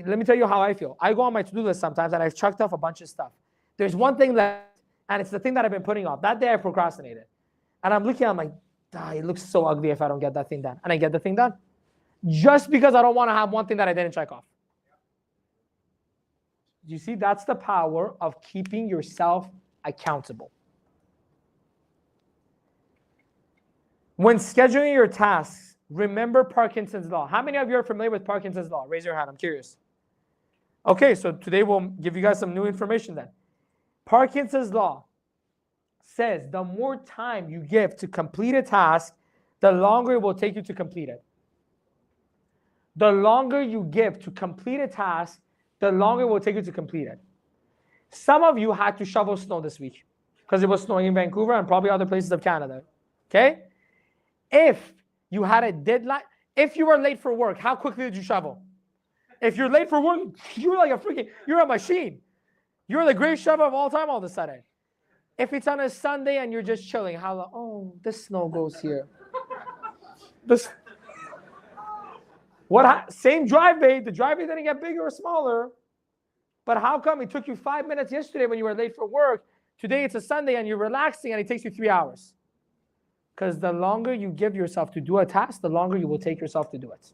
let me tell you how I feel. I go on my to-do list sometimes, and I've checked off a bunch of stuff. There's one thing left, and it's the thing that I've been putting off. That day I procrastinated. And I'm looking, I'm like, it looks so ugly if I don't get that thing done. And I get the thing done. Just because I don't want to have one thing that I didn't check off. You see, that's the power of keeping yourself accountable. When scheduling your tasks, remember Parkinson's law. How many of you are familiar with Parkinson's law? Raise your hand, I'm curious. Okay, so today we'll give you guys some new information then. Parkinson's law says the more time you give to complete a task, the longer it will take you to complete it. The longer you give to complete a task, the longer it will take you to complete it. Some of you had to shovel snow this week because it was snowing in Vancouver and probably other places of Canada. Okay? If you had a deadline, if you were late for work, how quickly did you shovel? If you're late for work, you're like you're a machine. You're the greatest shovel of all time all of a sudden. If it's on a Sunday and you're just chilling, the snow goes here. Same driveway, the driveway didn't get bigger or smaller. But how come it took you 5 minutes yesterday when you were late for work? Today it's a Sunday and you're relaxing and it takes you 3 hours. Because the longer you give yourself to do a task, the longer you will take yourself to do it. Does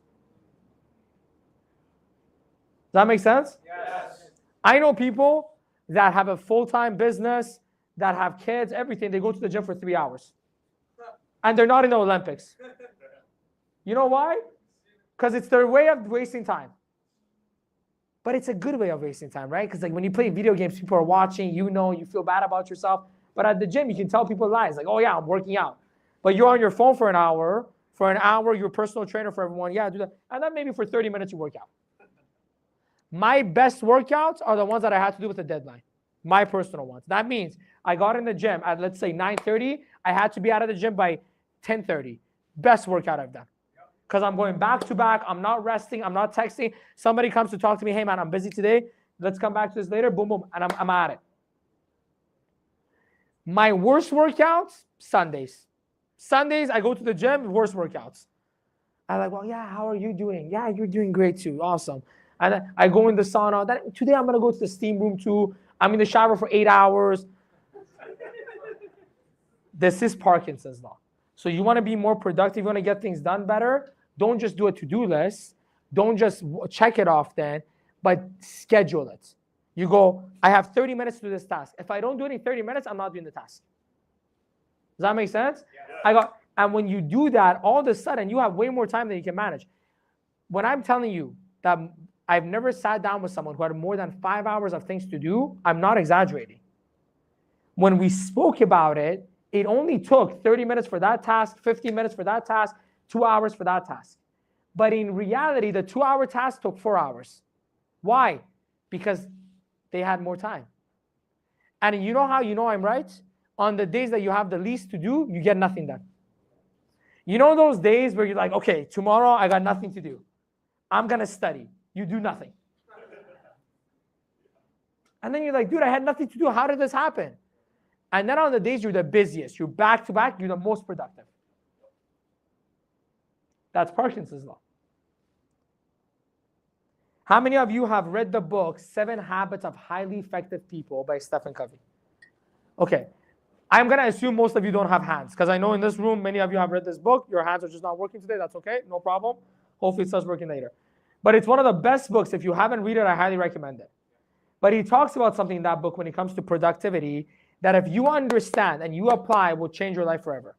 that make sense? Yes. I know people that have a full-time business, that have kids, everything. They go to the gym for 3 hours. And they're not in the Olympics. You know why? Because it's their way of wasting time. But it's a good way of wasting time, right? Because when you play video games, people are watching, you feel bad about yourself. But at the gym, you can tell people lies. Like, oh yeah, I'm working out. But you're on your phone for an hour. For an hour, you're a personal trainer for everyone. Yeah, do that. And then maybe for 30 minutes, you work out. My best workouts are the ones that I had to do with a deadline. My personal ones. That means I got in the gym at, let's say, 9:30. I had to be out of the gym by 10:30. Best workout I've done. Because I'm going back to back. I'm not resting. I'm not texting. Somebody comes to talk to me. Hey, man, I'm busy today. Let's come back to this later. Boom, boom. And I'm at it. My worst workouts, Sundays. Sundays, I go to the gym, worst workouts. I'm like, well, yeah, how are you doing? Yeah, you're doing great too. Awesome. And then I go in the sauna. Today I'm going to go to the steam room too. I'm in the shower for 8 hours. This is Parkinson's law. So you want to be more productive. You want to get things done better. Don't just do a to-do list. Don't just check it off then, but schedule it. You go, I have 30 minutes to do this task. If I don't do it in 30 minutes, I'm not doing the task. Does that make sense? Yeah. And when you do that, all of a sudden, you have way more time than you can manage. When I'm telling you that I've never sat down with someone who had more than 5 hours of things to do, I'm not exaggerating. When we spoke about it, it only took 30 minutes for that task, 15 minutes for that task, 2 hours for that task. But in reality, the 2-hour task took 4 hours. Why? Because they had more time. And you know how you know I'm right? On the days that you have the least to do, you get nothing done. You know those days where you're like, okay, tomorrow I got nothing to do. I'm going to study. You do nothing. And then you're like, dude, I had nothing to do. How did this happen? And then on the days you're the busiest, you're back to back, you're the most productive. That's Parkinson's law. How many of you have read the book 7 Habits of Highly Effective People by Stephen Covey? Okay. I'm going to assume most of you don't have hands because I know in this room, many of you have read this book. Your hands are just not working today. That's okay. No problem. Hopefully it starts working later. But it's one of the best books. If you haven't read it, I highly recommend it. But he talks about something in that book when it comes to productivity that if you understand and you apply, will change your life forever.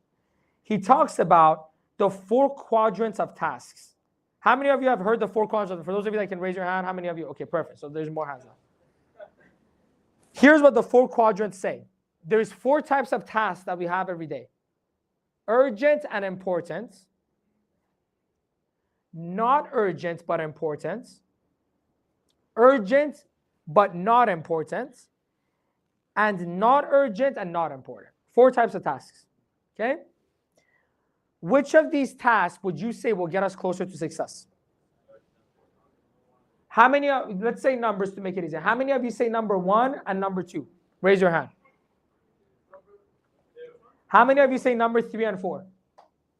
He talks about the 4 quadrants of tasks. How many of you have heard the 4 quadrants? For those of you that can raise your hand, how many of you? Okay, perfect. So there's more hands now. Here's what the 4 quadrants say. There's 4 types of tasks that we have every day. Urgent and important. Not urgent but important. Urgent but not important. And not urgent and not important. 4 types of tasks. Okay? Which of these tasks would you say will get us closer to success? How many, let's say numbers to make it easier. How many of you say number 1 and number 2? Raise your hand. How many of you say number 3 and 4?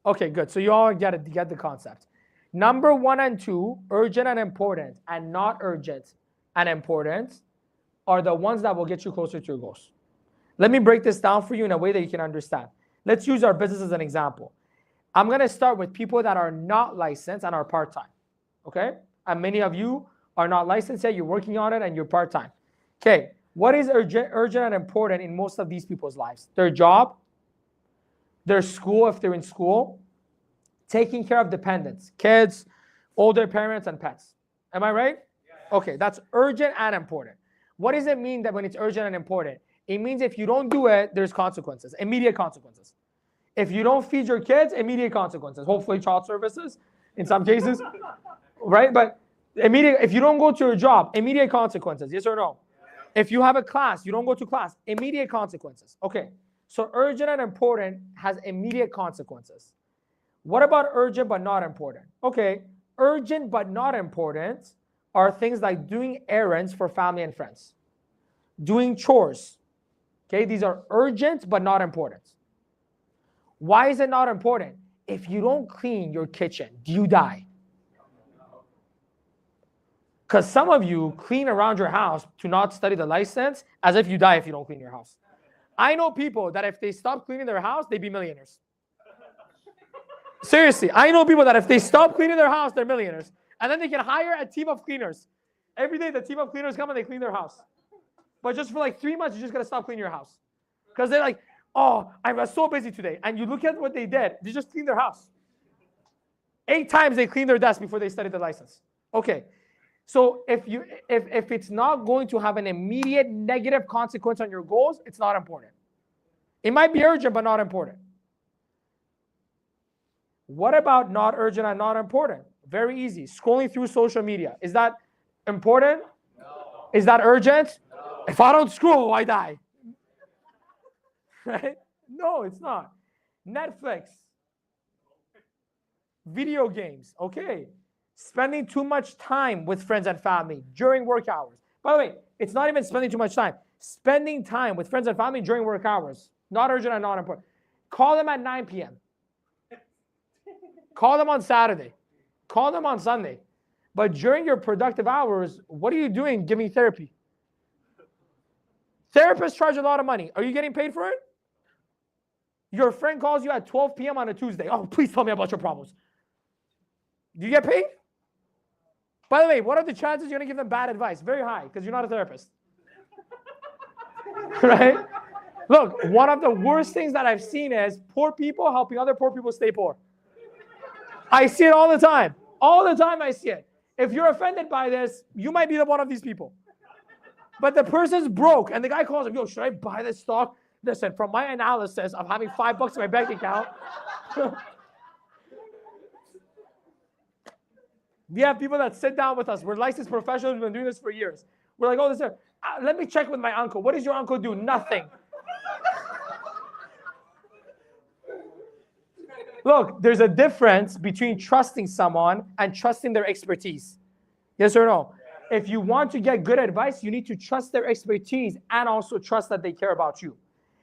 Okay, good. So you all get it, get the concept. Number 1 and 2, urgent and important, and not urgent and important, are the ones that will get you closer to your goals. Let me break this down for you in a way that you can understand. Let's use our business as an example. I'm going to start with people that are not licensed and are part-time. Okay? And many of you are not licensed yet. You're working on it and you're part-time. Okay. What is urgent and important in most of these people's lives? Their job, their school if they're in school, taking care of dependents, kids, older parents, and pets. Am I right? Yeah. Okay, that's urgent and important. What does it mean that when it's urgent and important? It means if you don't do it, there's consequences, immediate consequences. If you don't feed your kids, immediate consequences. Hopefully child services in some cases, right? But immediate, if you don't go to your job, immediate consequences, yes or no? Yeah. If you have a class, you don't go to class, immediate consequences. Okay. So urgent and important has immediate consequences. What about urgent but not important? Okay, urgent but not important are things like doing errands for family and friends, doing chores. Okay, these are urgent but not important. Why is it not important? If you don't clean your kitchen, do you die? Because some of you clean around your house to not study the license as if you die if you don't clean your house. I know people that if they stop cleaning their house, they'd be millionaires. Seriously, I know people that if they stop cleaning their house, they're millionaires. And then they can hire a team of cleaners. Every day the team of cleaners come and they clean their house. But just for like 3 months, you're just going to stop cleaning your house. Because they're like, oh, I was so busy today. And you look at what they did. They just cleaned their house. 8 times they cleaned their desk before they studied the license. Okay. So if it's not going to have an immediate negative consequence on your goals, it's not important. It might be urgent, but not important. What about not urgent and not important? Very easy. Scrolling through social media. Is that important? No. Is that urgent? No. If I don't scroll, I die. Right? No, it's not. Netflix. Video games. Okay. Spending too much time with friends and family during work hours. By the way, it's not even spending too much time. Spending time with friends and family during work hours. Not urgent and not important. Call them at 9 p.m. Call them on Saturday. Call them on Sunday. But during your productive hours, what are you doing giving therapy? Therapists charge a lot of money. Are you getting paid for it? Your friend calls you at 12 p.m. on a Tuesday. Oh, please tell me about your problems. Do you get paid? By the way, what are the chances you're going to give them bad advice? Very high, because you're not a therapist. Right? Look, one of the worst things that I've seen is poor people helping other poor people stay poor. I see it all the time. All the time I see it. If you're offended by this, you might be one of these people. But the person's broke, and the guy calls him, yo, should I buy this stock? Listen, from my analysis of having $5 in my bank account, we have people that sit down with us. We're licensed professionals. We've been doing this for years. We're like, oh, this is, let me check with my uncle. What does your uncle do? Nothing. Look, there's a difference between trusting someone and trusting their expertise. Yes or no? If you want to get good advice, you need to trust their expertise and also trust that they care about you.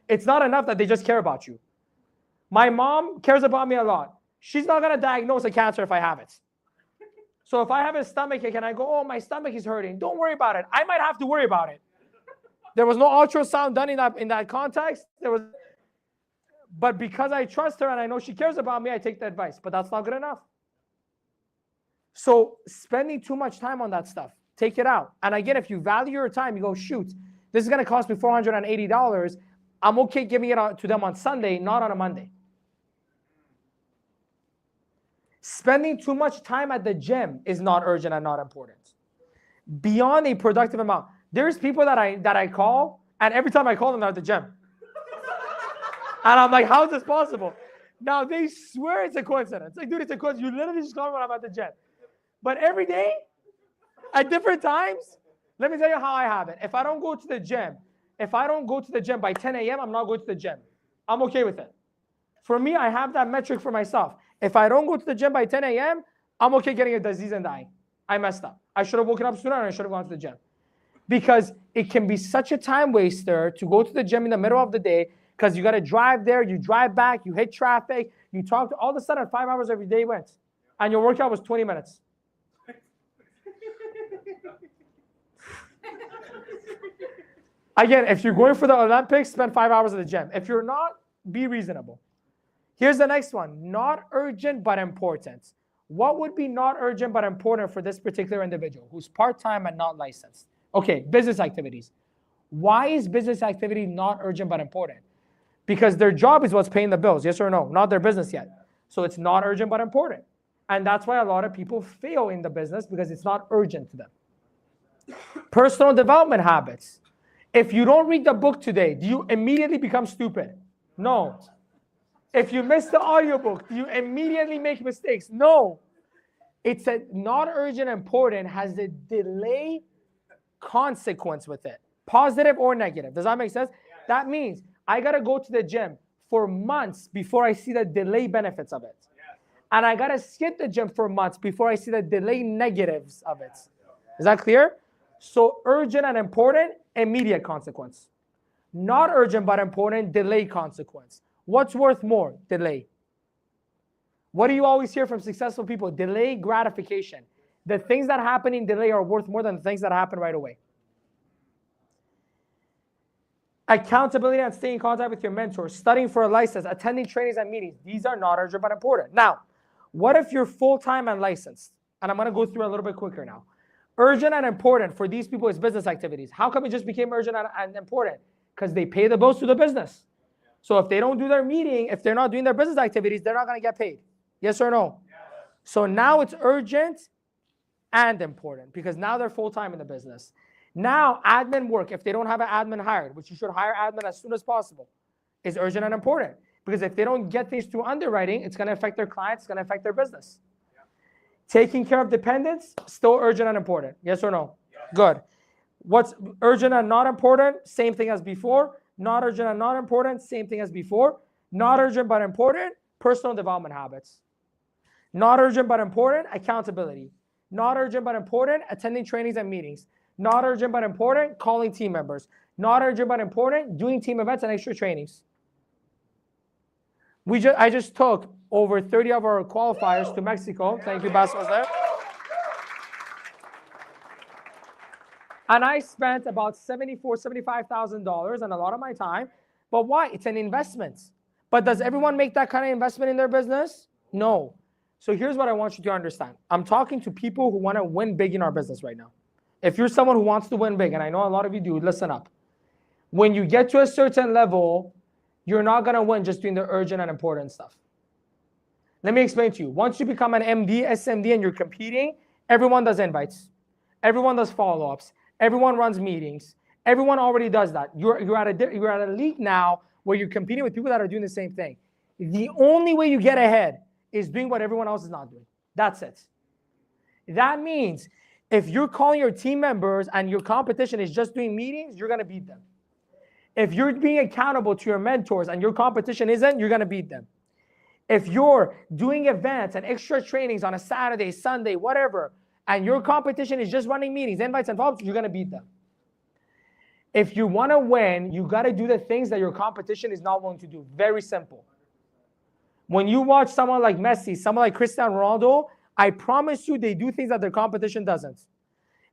It's not enough that they just care about you. My mom cares about me a lot. She's not going to diagnose a cancer if I have it. So if I have a stomachache and I go, oh, my stomach is hurting, don't worry about it. I might have to worry about it. There was no ultrasound done in that context. But because I trust her and I know she cares about me, I take the advice. But that's not good enough. So spending too much time on that stuff, take it out. And again, if you value your time, you go, shoot, this is going to cost me $480. I'm okay giving it to them on Sunday, not on a Monday. Spending too much time at the gym is not urgent and not important. Beyond a productive amount. There's people that I call, and every time I call them, they're at the gym. And I'm like, how is this possible? Now, they swear it's a coincidence. Like, dude, it's a coincidence. You literally just call me when I'm at the gym. But every day, at different times, let me tell you how I have it. If I don't go to the gym by 10 a.m., I'm not going to the gym. I'm okay with it. For me, I have that metric for myself. If I don't go to the gym by 10 a.m., I'm okay getting a disease and dying. I messed up. I should have woken up sooner and I should have gone to the gym. Because it can be such a time waster to go to the gym in the middle of the day because you got to drive there, you drive back, you hit traffic, you talk to, all of a sudden 5 hours every day went. And your workout was 20 minutes. Again, if you're going for the Olympics, spend 5 hours at the gym. If you're not, be reasonable. Here's the next one. Not urgent, but important. What would be not urgent, but important for this particular individual who's part-time and not licensed? Okay, business activities. Why is business activity not urgent, but important? Because their job is what's paying the bills, yes or no? Not their business yet. So it's not urgent, but important. And that's why a lot of people fail in the business because it's not urgent to them. Personal development habits. If you don't read the book today, do you immediately become stupid? No. If you miss the audiobook, do you immediately make mistakes? No. It's a not urgent, important, has a delay consequence with it. Positive or negative. Does that make sense? That means I got to go to the gym for months before I see the delay benefits of it. And I got to skip the gym for months before I see the delay negatives of it. Is that clear? So urgent and important, immediate consequence. Not urgent but important, delay consequence. What's worth more? Delay. What do you always hear from successful people? Delay gratification. The things that happen in delay are worth more than the things that happen right away. Accountability and staying in contact with your mentor, studying for a license, attending trainings and meetings. These are not urgent but important. Now, what if you're full-time and licensed? And I'm going to go through a little bit quicker now. Urgent and important for these people is business activities. How come it just became urgent and important? Because they pay the bills to the business. So if they don't do their meeting, if they're not doing their business activities, they're not going to get paid. Yes or no? Yes. So now it's urgent and important because now they're full-time in the business. Now admin work, if they don't have an admin hired, which you should hire admin as soon as possible. is urgent and important. Because if they don't get things through underwriting, it's going to affect their clients, it's going to affect their business. Yeah. Taking care of dependents, still urgent and important. Yes or no? Yeah. Good. What's urgent and not important? Same thing as before. Not urgent and not important, same thing as before. Not urgent but important, personal development habits. Not urgent but important, accountability. Not urgent but important, attending trainings and meetings. Not urgent but important, calling team members. Not urgent but important, doing team events and extra trainings. I just took over 30 of our qualifiers to Mexico. Thank you, Bas was there. And I spent about $74,000, $75,000 and a lot of my time. But why? It's an investment. But does everyone make that kind of investment in their business? No. So here's what I want you to understand. I'm talking to people who want to win big in our business right now. If you're someone who wants to win big, and I know a lot of you do, listen up. When you get to a certain level, you're not going to win just doing the urgent and important stuff. Let me explain to you. Once you become an MD, SMD, and you're competing, everyone does invites. Everyone does follow-ups. Everyone runs meetings. Everyone already does that. You're at a league now where you're competing with people that are doing the same thing. The only way you get ahead is doing what everyone else is not doing. That's it. That means if you're calling your team members and your competition is just doing meetings, you're going to beat them. If you're being accountable to your mentors and your competition isn't, you're going to beat them. If you're doing events and extra trainings on a Saturday, Sunday, whatever, and your competition is just running meetings, invites, and follow-ups, you're going to beat them. If you want to win, you got to do the things that your competition is not willing to do. Very simple. When you watch someone like Messi, someone like Cristiano Ronaldo, I promise you they do things that their competition doesn't.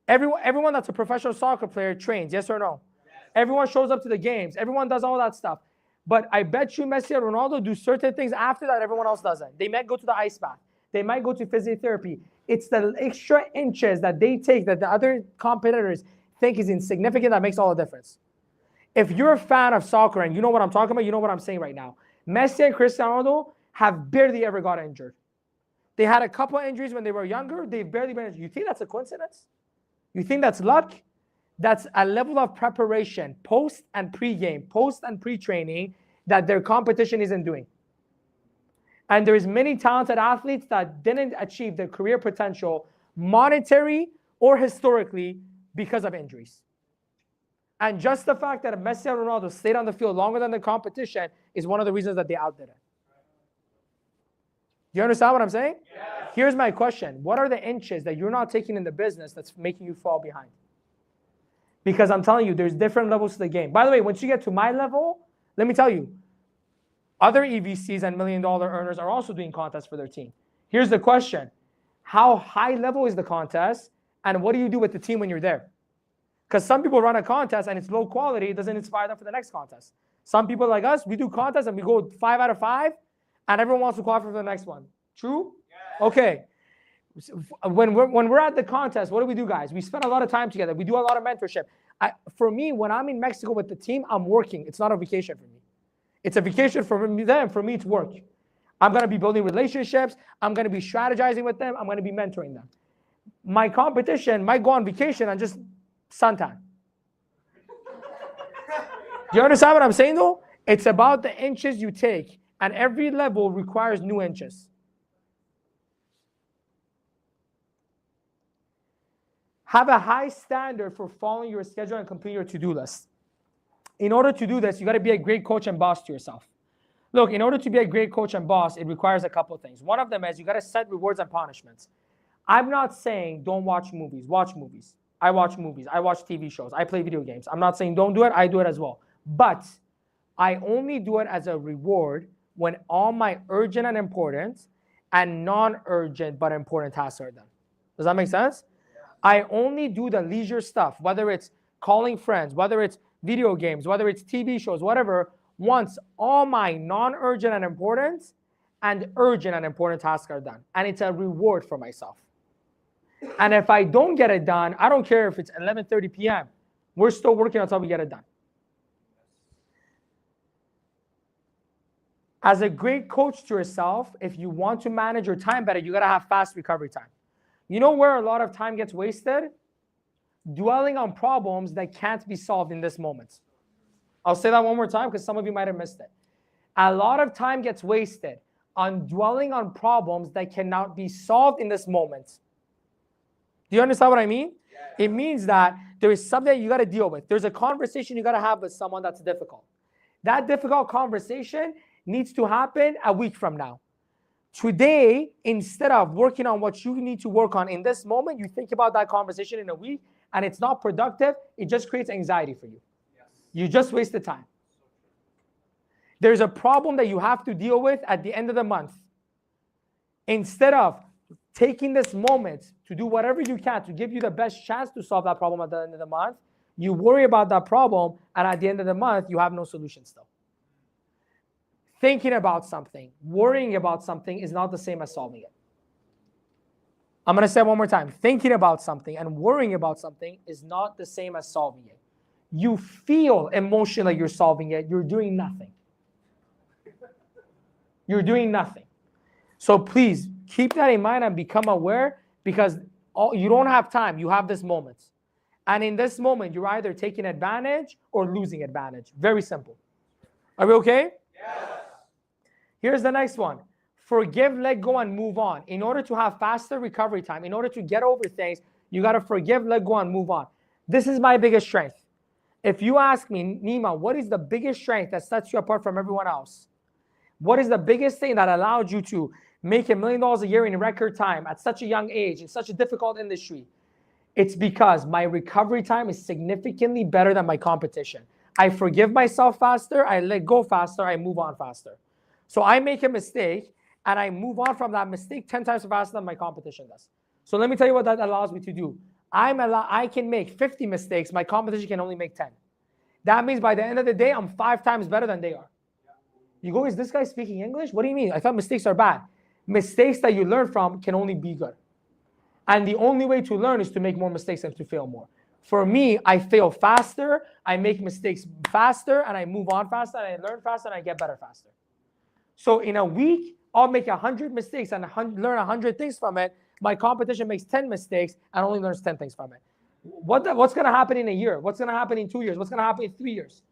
Everyone that's a professional soccer player trains, yes or no? Yes. Everyone shows up to the games. Everyone does all that stuff. But I bet you Messi and Ronaldo do certain things after that everyone else doesn't. They might go to the ice bath. They might go to physiotherapy. It's the extra inches that they take that the other competitors think is insignificant that makes all the difference. If you're a fan of soccer and you know what I'm talking about, you know what I'm saying right now. Messi and Cristiano Ronaldo have barely ever got injured. They had a couple injuries when they were younger. They've barely been injured. You think that's a coincidence? You think that's luck? That's a level of preparation, post and pre-game, post and pre-training that their competition isn't doing. And there's many talented athletes that didn't achieve their career potential, monetary or historically, because of injuries. And just the fact that Messi and Ronaldo stayed on the field longer than the competition is one of the reasons that they outdid it. Do you understand what I'm saying? Yes. Here's my question. What are the inches that you're not taking in the business that's making you fall behind? Because I'm telling you, there's different levels to the game. By the way, once you get to my level, let me tell you, other EVCs and $1 million earners are also doing contests for their team. Here's the question. How high level is the contest? And what do you do with the team when you're there? Because some people run a contest and it's low quality. It doesn't inspire them for the next contest. Some people like us, we do contests and we go 5 out of 5. And everyone wants to qualify for the next one. True? Yeah. Okay. When we're at the contest, what do we do, guys? We spend a lot of time together. We do a lot of mentorship. For me, when I'm in Mexico with the team, I'm working. It's not a vacation for me. It's a vacation for them. For me, it's work. I'm going to be building relationships. I'm going to be strategizing with them. I'm going to be mentoring them. My competition might go on vacation and just suntan. Do you understand what I'm saying, though? It's about the inches you take. And every level requires new inches. Have a high standard for following your schedule and completing your to-do list. In order to do this, you got to be a great coach and boss to yourself. Look, in order to be a great coach and boss, it requires a couple of things. One of them is you got to set rewards and punishments. I'm not saying don't watch movies. Watch movies. I watch movies. I watch TV shows. I play video games. I'm not saying don't do it. I do it as well. But I only do it as a reward when all my urgent and important and non-urgent but important tasks are done. Does that make sense? Yeah. I only do the leisure stuff, whether it's calling friends, whether it's video games, whether it's TV shows, whatever, once all my non-urgent and important and urgent and important tasks are done. And it's a reward for myself. And if I don't get it done, I don't care if it's 11:30 p.m. We're still working until we get it done. As a great coach to yourself, if you want to manage your time better, you got to have fast recovery time. You know where a lot of time gets wasted? Dwelling on problems that can't be solved in this moment. I'll say that one more time because some of you might have missed it. A lot of time gets wasted on dwelling on problems that cannot be solved in this moment. Do you understand what I mean? It means that there is something you got to deal with. There's a conversation you got to have with someone that's difficult. That difficult conversation needs to happen a week from now. Today, instead of working on what you need to work on in this moment, you think about that conversation in a week, and it's not productive. It just creates anxiety for you. Yes. You just wasted time. There's a problem that you have to deal with at the end of the month. Instead of taking this moment to do whatever you can to give you the best chance to solve that problem at the end of the month, you worry about that problem, and at the end of the month, you have no solution still. Thinking about something, worrying about something is not the same as solving it. I'm going to say it one more time. Thinking about something and worrying about something is not the same as solving it. You feel emotionally you're solving it. You're doing nothing. You're doing nothing. So please keep that in mind and become aware, because you don't have time. You have this moment. And in this moment, you're either taking advantage or losing advantage. Very simple. Are we okay? Yes. Here's the next one. Forgive, let go, and move on. In order to have faster recovery time, in order to get over things, you got to forgive, let go, and move on. This is my biggest strength. If you ask me, Nima, what is the biggest strength that sets you apart from everyone else? What is the biggest thing that allowed you to make $1 million a year in record time at such a young age, in such a difficult industry? It's because my recovery time is significantly better than my competition. I forgive myself faster, I let go faster, I move on faster. So I make a mistake, and I move on from that mistake 10 times faster than my competition does. So let me tell you what that allows me to do. I can make 50 mistakes. My competition can only make 10. That means by the end of the day, I'm 5 times better than they are. You go, is this guy speaking English? What do you mean? I thought mistakes are bad. Mistakes that you learn from can only be good. And the only way to learn is to make more mistakes and to fail more. For me, I fail faster, I make mistakes faster, and I move on faster, and I learn faster, and I get better faster. So in a week, I'll make 100 mistakes and learn 100 things from it. My competition makes 10 mistakes and only learns 10 things from it. What's going to happen in a year? What's going to happen in 2 years? What's going to happen in 3 years?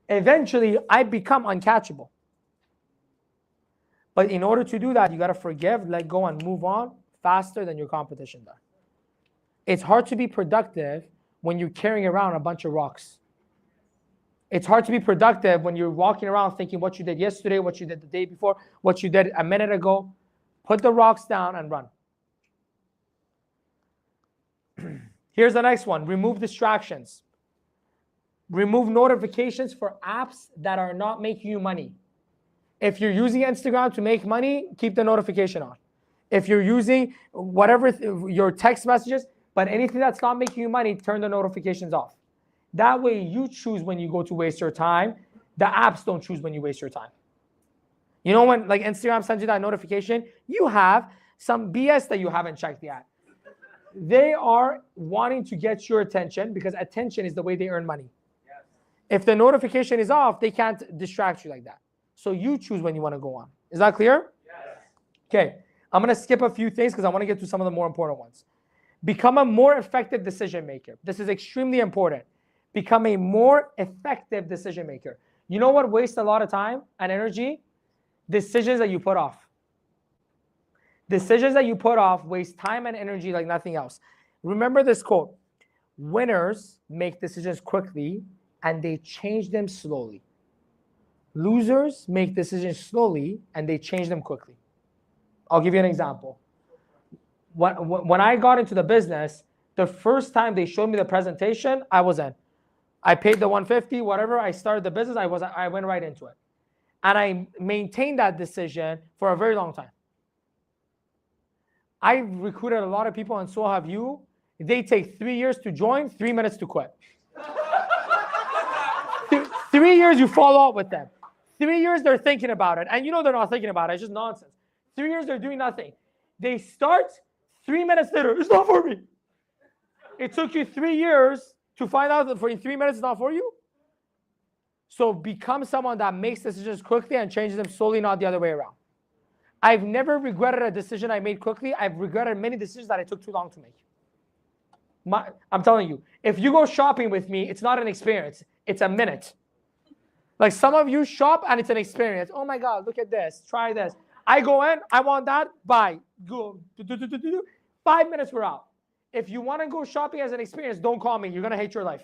Eventually, I become uncatchable. But in order to do that, you got to forgive, let go, and move on faster than your competition does. It's hard to be productive when you're carrying around a bunch of rocks. It's hard to be productive when you're walking around thinking what you did yesterday, what you did the day before, what you did a minute ago. Put the rocks down and run. Here's the next one. Remove distractions. Remove notifications for apps that are not making you money. If you're using Instagram to make money, keep the notification on. If you're using whatever, your text messages, but anything that's not making you money, turn the notifications off. That way you choose when you go to waste your time. The apps don't choose when you waste your time. You know when like Instagram sends you that notification, you have some BS that you haven't checked yet. They are wanting to get your attention because attention is the way they earn money. Yes. If the notification is off, they can't distract you like that. So you choose when you want to go on. Is that clear? Yes. Okay. I'm going to skip a few things because I want to get to some of the more important ones. Become a more effective decision maker. This is extremely important. Become a more effective decision maker. You know what wastes a lot of time and energy? Decisions that you put off. Decisions that you put off waste time and energy like nothing else. Remember this quote. Winners make decisions quickly and they change them slowly. Losers make decisions slowly and they change them quickly. I'll give you an example. When I got into the business, the first time they showed me the presentation, I was in. I paid the $150, whatever. I started the business. I went right into it. And I maintained that decision for a very long time. I recruited a lot of people, and so have you. They take 3 years to join, 3 minutes to quit. 3 years you follow up with them. 3 years they're thinking about it. And you know they're not thinking about it. It's just nonsense. 3 years they're doing nothing. They start, 3 minutes later, it's not for me. It took you 3 years to find out that in 3 minutes it's not for you. So become someone that makes decisions quickly and changes them slowly, not the other way around. I've never regretted a decision I made quickly. I've regretted many decisions that I took too long to make. I'm telling you, if you go shopping with me, it's not an experience. It's a minute. Like some of you shop and it's an experience. Oh my God, look at this. Try this. I go in, I want that, buy. Go. 5 minutes, we're out. If you want to go shopping as an experience, don't call me. You're going to hate your life.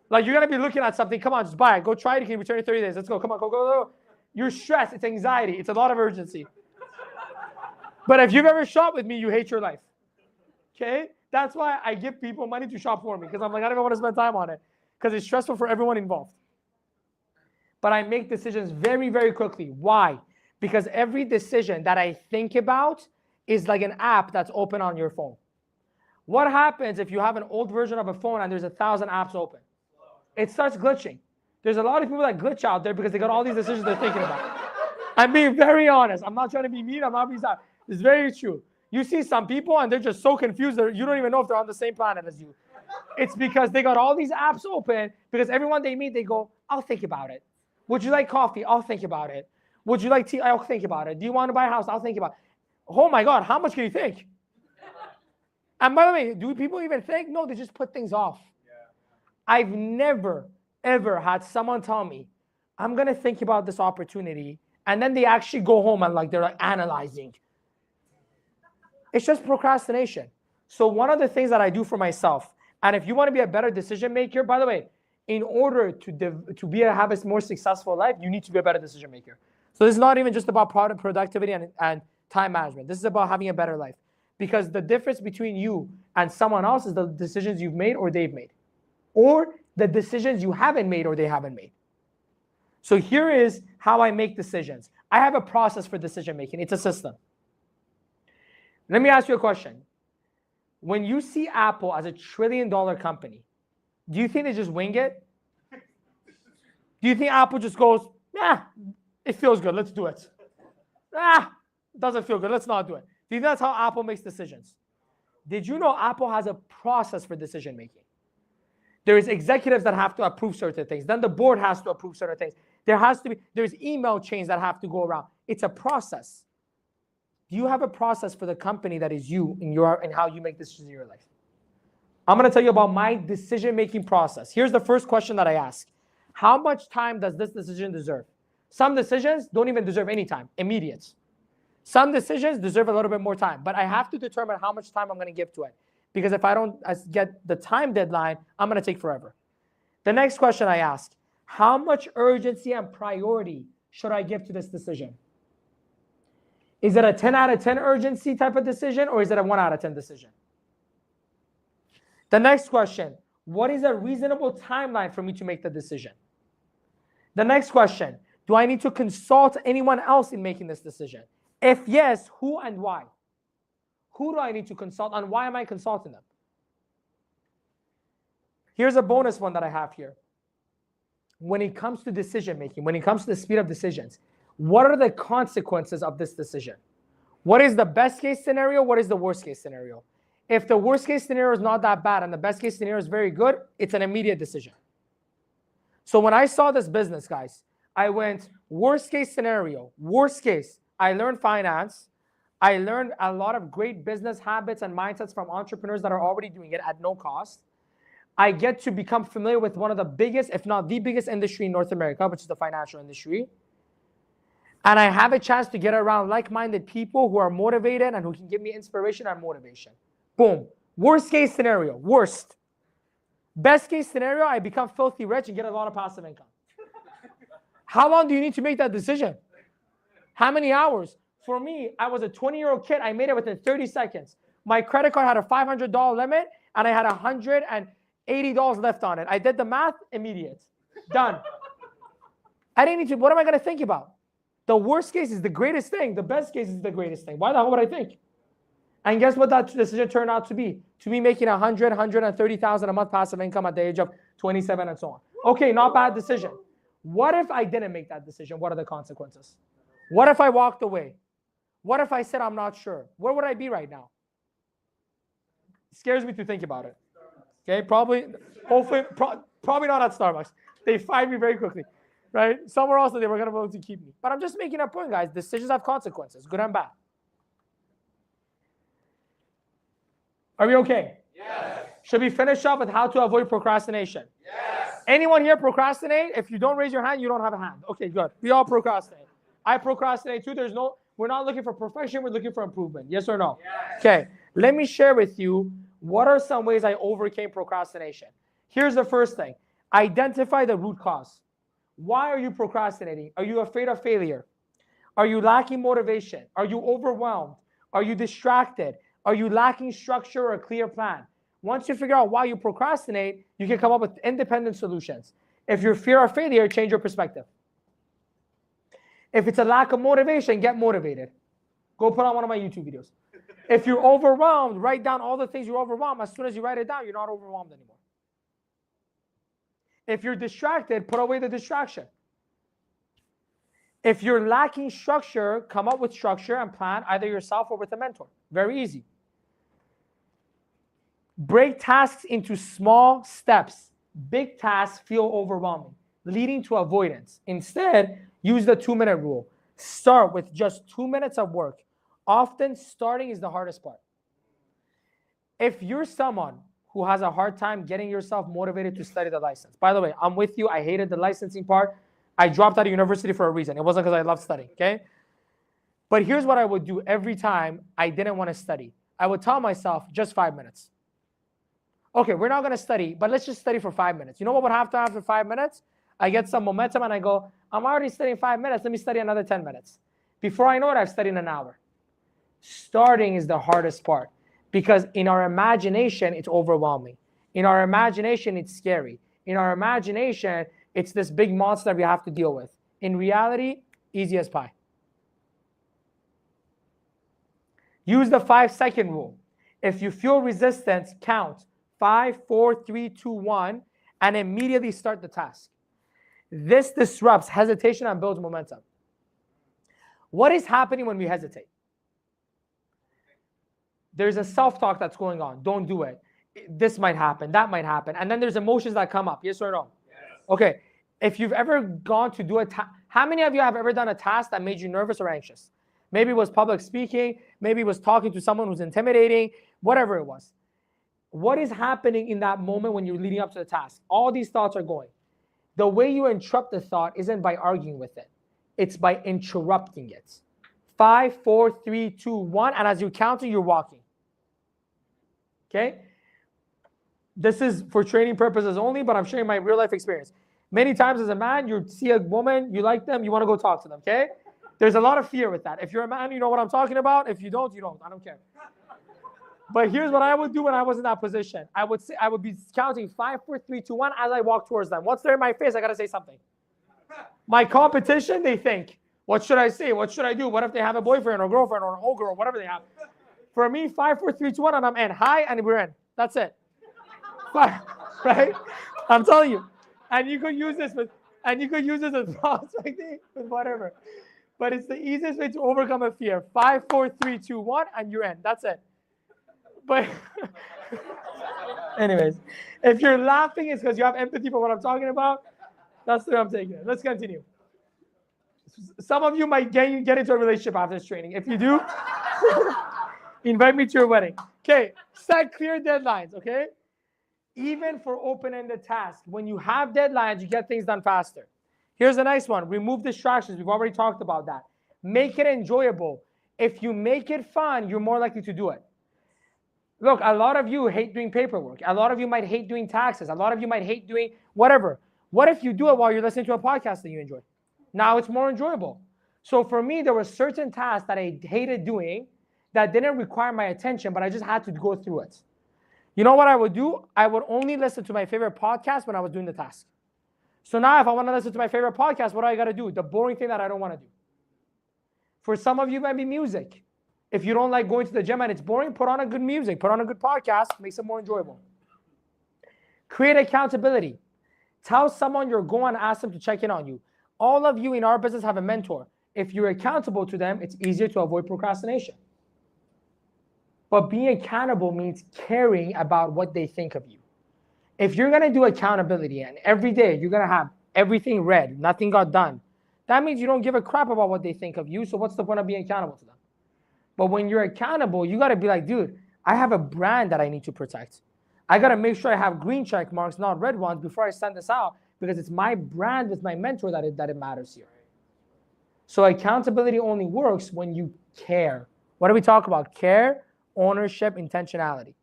Like you're going to be looking at something. Come on, just buy it. Go try it. You can return in 30 days. Let's go. Come on, go. You're stressed. It's anxiety. It's a lot of urgency. But if you've ever shopped with me, you hate your life. Okay? That's why I give people money to shop for me. Because I'm like, I don't even want to spend time on it. Because it's stressful for everyone involved. But I make decisions very, very quickly. Why? Because every decision that I think about is like an app that's open on your phone. What happens if you have an old version of a phone and there's 1,000 apps open? It starts glitching. There's a lot of people that glitch out there because they got all these decisions they're thinking about. I'm being very honest. I'm not trying to be mean. I'm not being sad. It's very true. You see some people and they're just so confused that you don't even know if they're on the same planet as you. It's because they got all these apps open because everyone they meet, they go, I'll think about it. Would you like coffee? I'll think about it. Would you like tea? I'll think about it. Do you want to buy a house? I'll think about it. Oh my God, how much can you think? And by the way, do people even think? No, they just put things off. Yeah. I've never, ever had someone tell me, I'm going to think about this opportunity. And then they actually go home and they're like analyzing. It's just procrastination. So one of the things that I do for myself, and if you want to be a better decision maker, by the way, in order to have a more successful life, you need to be a better decision maker. So this is not even just about productivity and time management. This is about having a better life. Because the difference between you and someone else is the decisions you've made or they've made. Or the decisions you haven't made or they haven't made. So here is how I make decisions. I have a process for decision making. It's a system. Let me ask you a question. When you see Apple as $1 trillion company, do you think they just wing it? Do you think Apple just goes, yeah, it feels good, let's do it. It doesn't feel good, let's not do it. Do you think that's how Apple makes decisions? Did you know Apple has a process for decision making? There's executives that have to approve certain things. Then the board has to approve certain things. There's email chains that have to go around. It's a process. Do you have a process for the company that is you and how you make decisions in your life? I'm going to tell you about my decision-making process. Here's the first question that I ask. How much time does this decision deserve? Some decisions don't even deserve any time, immediate. Some decisions deserve a little bit more time, but I have to determine how much time I'm going to give to it. Because if I don't get the time deadline, I'm going to take forever. The next question I ask, how much urgency and priority should I give to this decision? Is it a 10 out of 10 urgency type of decision, or is it a 1 out of 10 decision? The next question, what is a reasonable timeline for me to make the decision? The next question, do I need to consult anyone else in making this decision? If yes, who and why? Who do I need to consult and why am I consulting them? Here's a bonus one that I have here. When it comes to decision making, when it comes to the speed of decisions, what are the consequences of this decision? What is the best case scenario? What is the worst case scenario? If the worst case scenario is not that bad and the best case scenario is very good, it's an immediate decision. So when I saw this business, guys, I went worst case scenario, worst case. I learned finance. I learned a lot of great business habits and mindsets from entrepreneurs that are already doing it at no cost. I get to become familiar with one of the biggest, if not the biggest industry in North America, which is the financial industry. And I have a chance to get around like-minded people who are motivated and who can give me inspiration and motivation. Boom. Worst case scenario, worst. Best case scenario, I become filthy rich and get a lot of passive income. How long do you need to make that decision? How many hours? For me, I was a 20-year-old kid. I made it within 30 seconds. My credit card had a $500 limit, and I had $180 left on it. I did the math, immediate. Done. I didn't need to, what am I going to think about? The worst case is the greatest thing. The best case is the greatest thing. Why the hell would I think? And guess what that decision turned out to be? To me making $130,000 a month passive income at the age of 27 and so on. Okay, not bad decision. What if I didn't make that decision? What are the consequences? What if I walked away? What if I said I'm not sure? Where would I be right now? It scares me to think about it. Okay, probably not at Starbucks. They fired me very quickly, right? Somewhere else they were going to be able to keep me. But I'm just making a point, guys. Decisions have consequences, good and bad. Are we okay? Yes. Should we finish up with how to avoid procrastination? Yes. Anyone here procrastinate? If you don't raise your hand, you don't have a hand. Okay, good. We all procrastinate. I procrastinate too. We're not looking for perfection. We're looking for improvement. Yes or no? Yes. Okay. Let me share with you what are some ways I overcame procrastination. Here's the first thing. Identify the root cause. Why are you procrastinating? Are you afraid of failure? Are you lacking motivation? Are you overwhelmed? Are you distracted? Are you lacking structure or a clear plan? Once you figure out why you procrastinate, you can come up with independent solutions. If you're fear of failure, change your perspective. If it's a lack of motivation, get motivated. Go put on one of my YouTube videos. If you're overwhelmed, write down all the things you're overwhelmed. As soon as you write it down, you're not overwhelmed anymore. If you're distracted, put away the distraction. If you're lacking structure, come up with structure and plan either yourself or with a mentor. Very easy. Break tasks into small steps. Big tasks feel overwhelming, leading to avoidance. Instead, use the 2-minute rule. Start with just 2 minutes of work. Often, starting is the hardest part. If you're someone who has a hard time getting yourself motivated to study the license, by the way, I'm with you. I hated the licensing part. I dropped out of university for a reason. It wasn't because I loved studying, okay? But here's what I would do every time I didn't want to study. I would tell myself, just 5 minutes. Okay, we're not going to study, but let's just study for 5 minutes. You know what would happen after 5 minutes? I get some momentum and I go, I'm already studying 5 minutes. Let me study another 10 minutes. Before I know it, I've studied an hour. Starting is the hardest part because in our imagination, it's overwhelming. In our imagination, it's scary. In our imagination, it's this big monster we have to deal with. In reality, easy as pie. Use the 5-second rule. If you feel resistance, count 5, 4, 3, 2, 1, and immediately start the task. This disrupts hesitation and builds momentum. What is happening when we hesitate? There's a self-talk that's going on. Don't do it. This might happen. That might happen. And then there's emotions that come up. Yes or no? Yes. Okay. If you've ever gone to do a task, how many of you have ever done a task that made you nervous or anxious? Maybe it was public speaking. Maybe it was talking to someone who's intimidating. Whatever it was. What is happening in that moment when you're leading up to the task? All these thoughts are going. The way you interrupt the thought isn't by arguing with it. It's by interrupting it. 5, 4, 3, 2, 1. And as you count it, you're walking. Okay? This is for training purposes only, but I'm sharing my real life experience. Many times as a man, you see a woman, you like them, you want to go talk to them, okay? There's a lot of fear with that. If you're a man, you know what I'm talking about. If you don't, you don't. I don't care. But here's what I would do when I was in that position. I would be counting 5, 4, 3, 2, 1 as I walk towards them. Once they're in my face, I got to say something. My competition, they think, what should I say? What should I do? What if they have a boyfriend or girlfriend or an ogre or whatever they have? For me, 5, 4, 3, 2, 1, and I'm in. Hi, and we're in. That's it. Right? I'm telling you. And you could use this as prospecting with whatever. But it's the easiest way to overcome a fear. 5, 4, 3, 2, 1, and you're in. That's it. But anyways, if you're laughing, it's because you have empathy for what I'm talking about. That's the way I'm taking it. Let's continue. Some of you might get into a relationship after this training. If you do, invite me to your wedding. Okay, set clear deadlines, okay? Even for open-ended tasks, when you have deadlines, you get things done faster. Here's a nice one. Remove distractions. We've already talked about that. Make it enjoyable. If you make it fun, you're more likely to do it. Look, a lot of you hate doing paperwork. A lot of you might hate doing taxes. A lot of you might hate doing whatever. What if you do it while you're listening to a podcast that you enjoy? Now it's more enjoyable. So for me, there were certain tasks that I hated doing that didn't require my attention, but I just had to go through it. You know what I would do? I would only listen to my favorite podcast when I was doing the task. So now if I want to listen to my favorite podcast, what do I got to do? The boring thing that I don't want to do. For some of you, it might be music. If you don't like going to the gym and it's boring, put on a good music, put on a good podcast, makes it more enjoyable. Create accountability. Tell someone you're going and ask them to check in on you. All of you in our business have a mentor. If you're accountable to them, it's easier to avoid procrastination. But being accountable means caring about what they think of you. If you're going to do accountability and every day you're going to have everything read, nothing got done, that means you don't give a crap about what they think of you. So what's the point of being accountable to them? But when you're accountable, you got to be like, dude, I have a brand that I need to protect. I got to make sure I have green check marks, not red ones, before I send this out, because it's my brand with my mentor that it matters here. So accountability only works when you care. What do we talk about? Care, ownership, intentionality.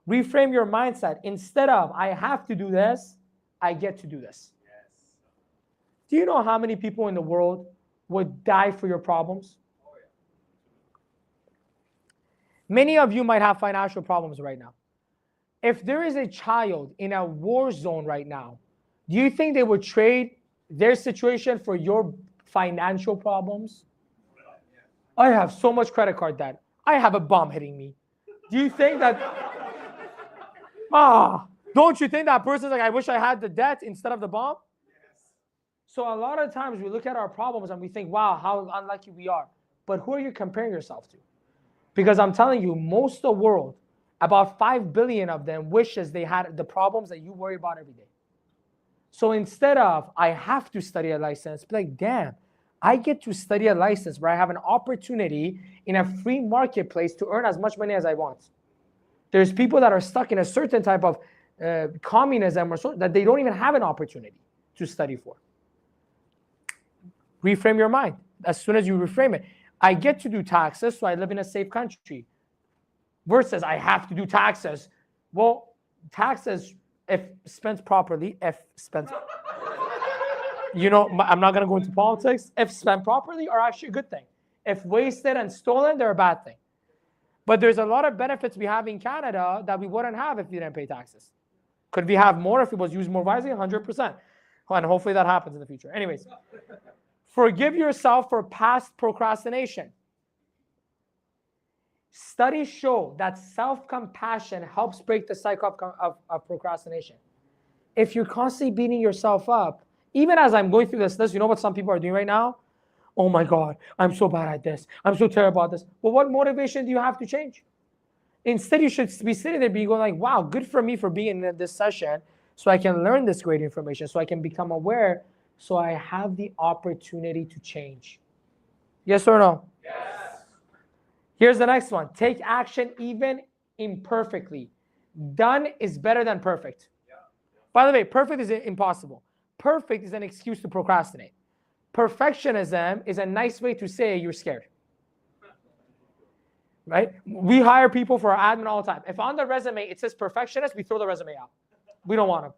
Reframe your mindset. Instead of, I have to do this, I get to do this. Yes. Do you know how many people in the world would die for your problems? Oh, yeah. Many of you might have financial problems right now. If there is a child in a war zone right now, do you think they would trade their situation for your financial problems? I have so much credit card debt. I have a bomb hitting me. Do you think that, don't you think that person's like, I wish I had the debt instead of the bomb? Yes. So a lot of times we look at our problems and we think, wow, how unlucky we are. But who are you comparing yourself to? Because I'm telling you, most of the world, about 5 billion of them wishes they had the problems that you worry about every day. So instead of, I have to study a license, be like, damn, I get to study a license where I have an opportunity in a free marketplace to earn as much money as I want. There's people that are stuck in a certain type of communism or so that they don't even have an opportunity to study for. Reframe your mind. As soon as you reframe it, I get to do taxes, so I live in a safe country. Versus I have to do taxes. Well, taxes, if spent properly, I'm not going to go into politics. If spent properly, are actually a good thing. If wasted and stolen, they're a bad thing. But there's a lot of benefits we have in Canada that we wouldn't have if we didn't pay taxes. Could we have more if it was used more wisely? 100%. And hopefully that happens in the future. Anyways, forgive yourself for past procrastination. Studies show that self-compassion helps break the cycle of procrastination. If you're constantly beating yourself up, even as I'm going through this list, you know what some people are doing right now? Oh my God, I'm so bad at this. I'm so terrible at this. Well, what motivation do you have to change? Instead, you should be sitting there being going like, wow, good for me for being in this session so I can learn this great information, so I can become aware, so I have the opportunity to change. Yes or no? Yes. Here's the next one. Take action even imperfectly. Done is better than perfect. Yeah. By the way, perfect is impossible. Perfect is an excuse to procrastinate. Perfectionism is a nice way to say you're scared. Right? We hire people for our admin all the time. If on the resume it says perfectionist, we throw the resume out. We don't want them.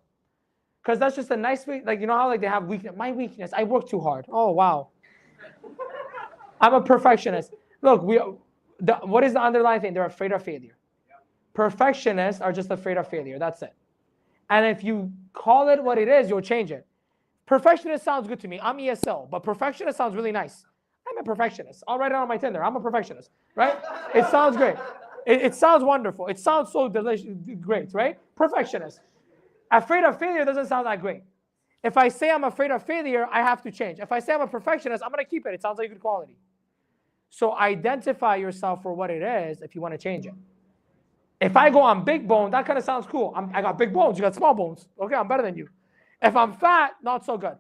Because that's just a nice way, like, you know how like they have weakness. My weakness, I work too hard. Oh, wow. I'm a perfectionist. Look, what is the underlying thing? They're afraid of failure. Perfectionists are just afraid of failure. That's it. And if you call it what it is, you'll change it. Perfectionist sounds good to me. I'm ESL, but perfectionist sounds really nice. I'm a perfectionist. I'll write it on my Tinder. I'm a perfectionist, right? It sounds great. It sounds wonderful. It sounds so delicious, great, right? Perfectionist. Afraid of failure doesn't sound that great. If I say I'm afraid of failure, I have to change. If I say I'm a perfectionist, I'm going to keep it. It sounds like good quality. So identify yourself for what it is if you want to change it. If I go on big bone, that kind of sounds cool. I got big bones. You got small bones. Okay, I'm better than you. If I'm fat, not so good.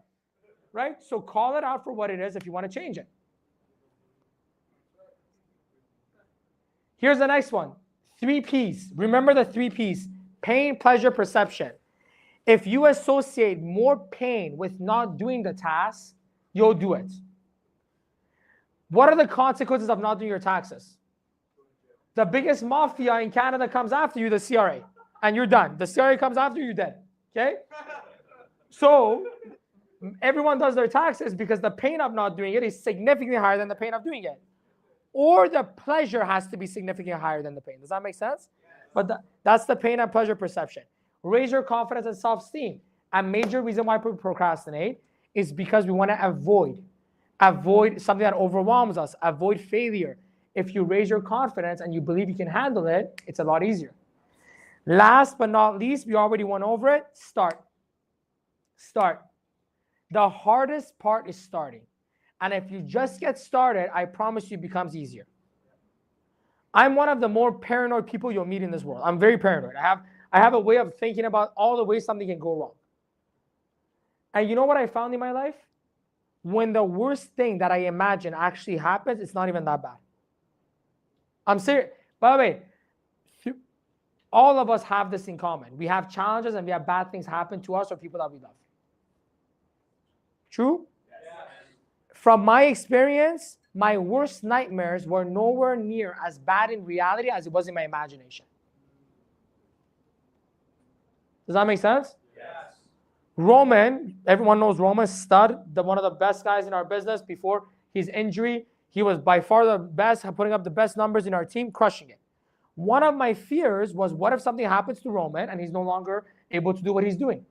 Right? So call it out for what it is if you want to change it. Here's the next one. 3 Ps. Remember the 3 Ps. Pain, pleasure, perception. If you associate more pain with not doing the task, you'll do it. What are the consequences of not doing your taxes? The biggest mafia in Canada comes after you, the CRA, and you're done. The CRA comes after you, you're dead. Okay? So everyone does their taxes because the pain of not doing it is significantly higher than the pain of doing it. Or the pleasure has to be significantly higher than the pain. Does that make sense? But that's the pain and pleasure perception. Raise your confidence and self-esteem. A major reason why we procrastinate is because we want to avoid something that overwhelms us, avoid failure. If you raise your confidence and you believe you can handle it, it's a lot easier. Last but not least, we already went over it, start. The hardest part is starting. And if you just get started, I promise you it becomes easier. I'm one of the more paranoid people you'll meet in this world. I'm very paranoid. I have a way of thinking about all the ways something can go wrong. And you know what I found in my life? When the worst thing that I imagine actually happens, it's not even that bad. I'm serious. By the way, All of us have this in common. We have challenges and we have bad things happen to us or people that we love. True? Yes. From my experience, my worst nightmares were nowhere near as bad in reality as it was in my imagination. Does that make sense? Yes. Roman, everyone knows Roman, stud, one of the best guys in our business. Before his injury, he was by far the best, putting up the best numbers in our team, crushing it. One of my fears was, what if something happens to Roman and he's no longer able to do what he's doing?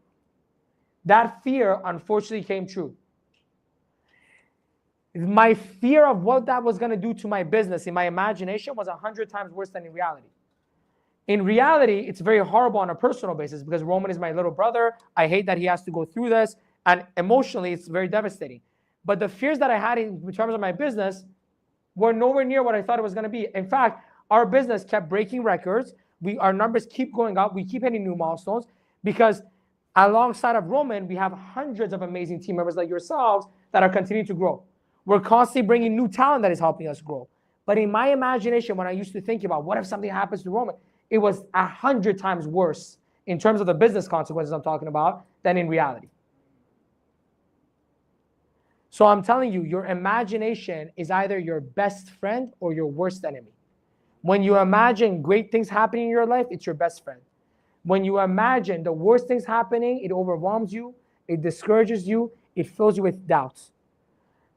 That fear, unfortunately, came true. My fear of what that was going to do to my business in my imagination was 100 times worse than in reality. In reality, it's very horrible on a personal basis because Roman is my little brother. I hate that he has to go through this. And emotionally, it's very devastating. But the fears that I had in terms of my business were nowhere near what I thought it was going to be. In fact, our business kept breaking records. Our numbers keep going up. We keep hitting new milestones because alongside of Roman, we have hundreds of amazing team members like yourselves that are continuing to grow. We're constantly bringing new talent that is helping us grow. But in my imagination, when I used to think about what if something happens to Roman, it was 100 times worse in terms of the business consequences I'm talking about than in reality. So I'm telling you, your imagination is either your best friend or your worst enemy. When you imagine great things happening in your life, it's your best friend. When you imagine the worst things happening, it overwhelms you, it discourages you, it fills you with doubts.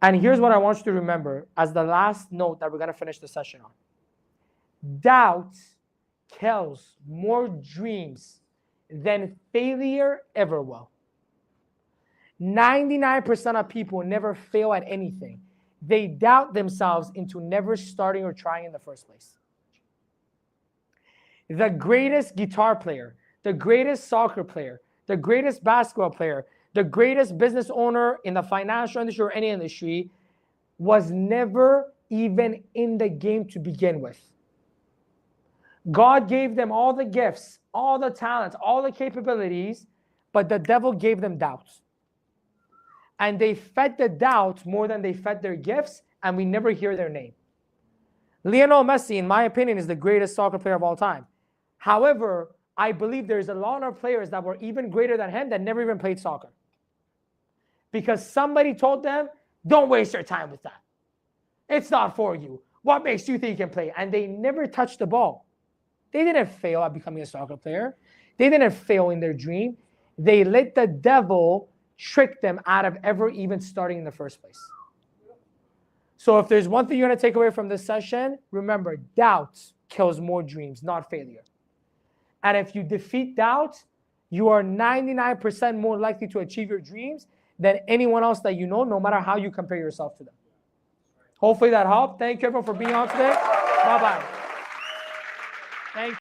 And here's what I want you to remember as the last note that we're going to finish the session on. Doubt kills more dreams than failure ever will. 99% of people never fail at anything. They doubt themselves into never starting or trying in the first place. The greatest guitar player, the greatest soccer player, the greatest basketball player, the greatest business owner in the financial industry or any industry was never even in the game to begin with. God gave them all the gifts, all the talents, all the capabilities, but the devil gave them doubts. And they fed the doubts more than they fed their gifts, and we never hear their name. Lionel Messi, in my opinion, is the greatest soccer player of all time. However, I believe there's a lot of players that were even greater than him that never even played soccer. Because somebody told them, don't waste your time with that. It's not for you. What makes you think you can play? And they never touched the ball. They didn't fail at becoming a soccer player. They didn't fail in their dream. They let the devil trick them out of ever even starting in the first place. So if there's one thing you're going to take away from this session, remember, doubt kills more dreams, not failure. And if you defeat doubt, you are 99% more likely to achieve your dreams than anyone else that you know, no matter how you compare yourself to them. Hopefully that helped. Thank you everyone for being on today. Bye-bye. Thank you.